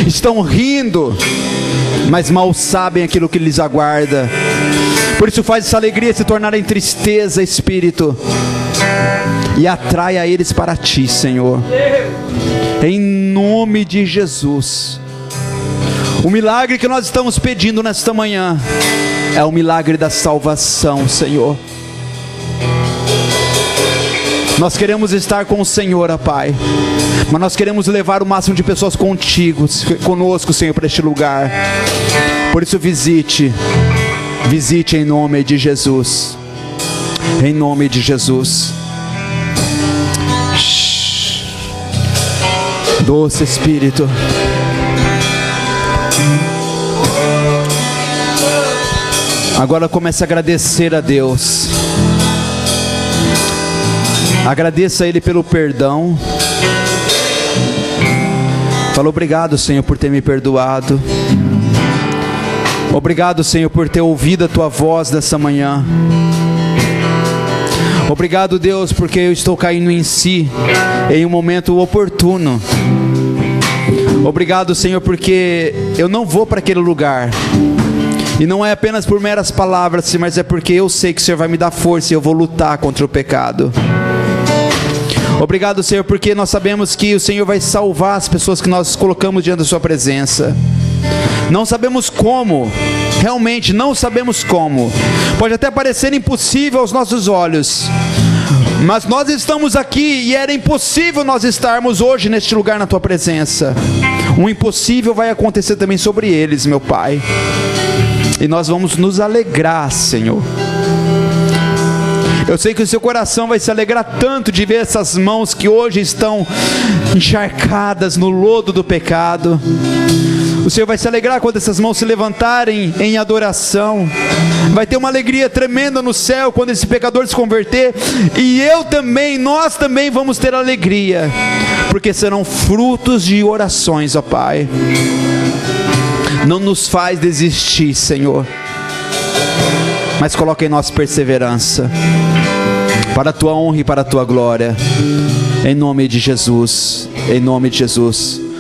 Estão rindo, mas mal sabem aquilo que lhes aguarda. Por isso faz essa alegria se tornar em tristeza, Espírito, e atrai a eles para Ti, Senhor, em nome de Jesus. O milagre que nós estamos pedindo nesta manhã é o milagre da salvação, Senhor. Nós queremos estar com o Senhor, ó Pai, mas nós queremos levar o máximo de pessoas conosco, Senhor, para este lugar. Por isso visite em nome de Jesus, em nome de Jesus. Doce Espírito, agora comece a agradecer a Deus. Agradeça a Ele pelo perdão. Fala: obrigado, Senhor, por ter me perdoado. Obrigado, Senhor, por ter ouvido a Tua voz dessa manhã. Obrigado, Deus, porque eu estou caindo em si em um momento oportuno. Obrigado, Senhor, porque eu não vou para aquele lugar, e não é apenas por meras palavras, mas é porque eu sei que o Senhor vai me dar força e eu vou lutar contra o pecado. Obrigado, Senhor, porque nós sabemos que o Senhor vai salvar as pessoas que nós colocamos diante da sua presença. Não sabemos como, realmente não sabemos como. Pode até parecer impossível aos nossos olhos, mas nós estamos aqui e era impossível nós estarmos hoje neste lugar na tua presença. O impossível vai acontecer também sobre eles, meu Pai. E nós vamos nos alegrar, Senhor. Eu sei que o seu coração vai se alegrar tanto de ver essas mãos que hoje estão encharcadas no lodo do pecado. O Senhor vai se alegrar quando essas mãos se levantarem em adoração. Vai ter uma alegria tremenda no céu quando esse pecador se converter. E eu também, nós também vamos ter alegria, porque serão frutos de orações, ó Pai. Não nos faz desistir, Senhor, mas coloca em nós perseverança, para a tua honra e para a tua glória, em nome de Jesus, em nome de Jesus.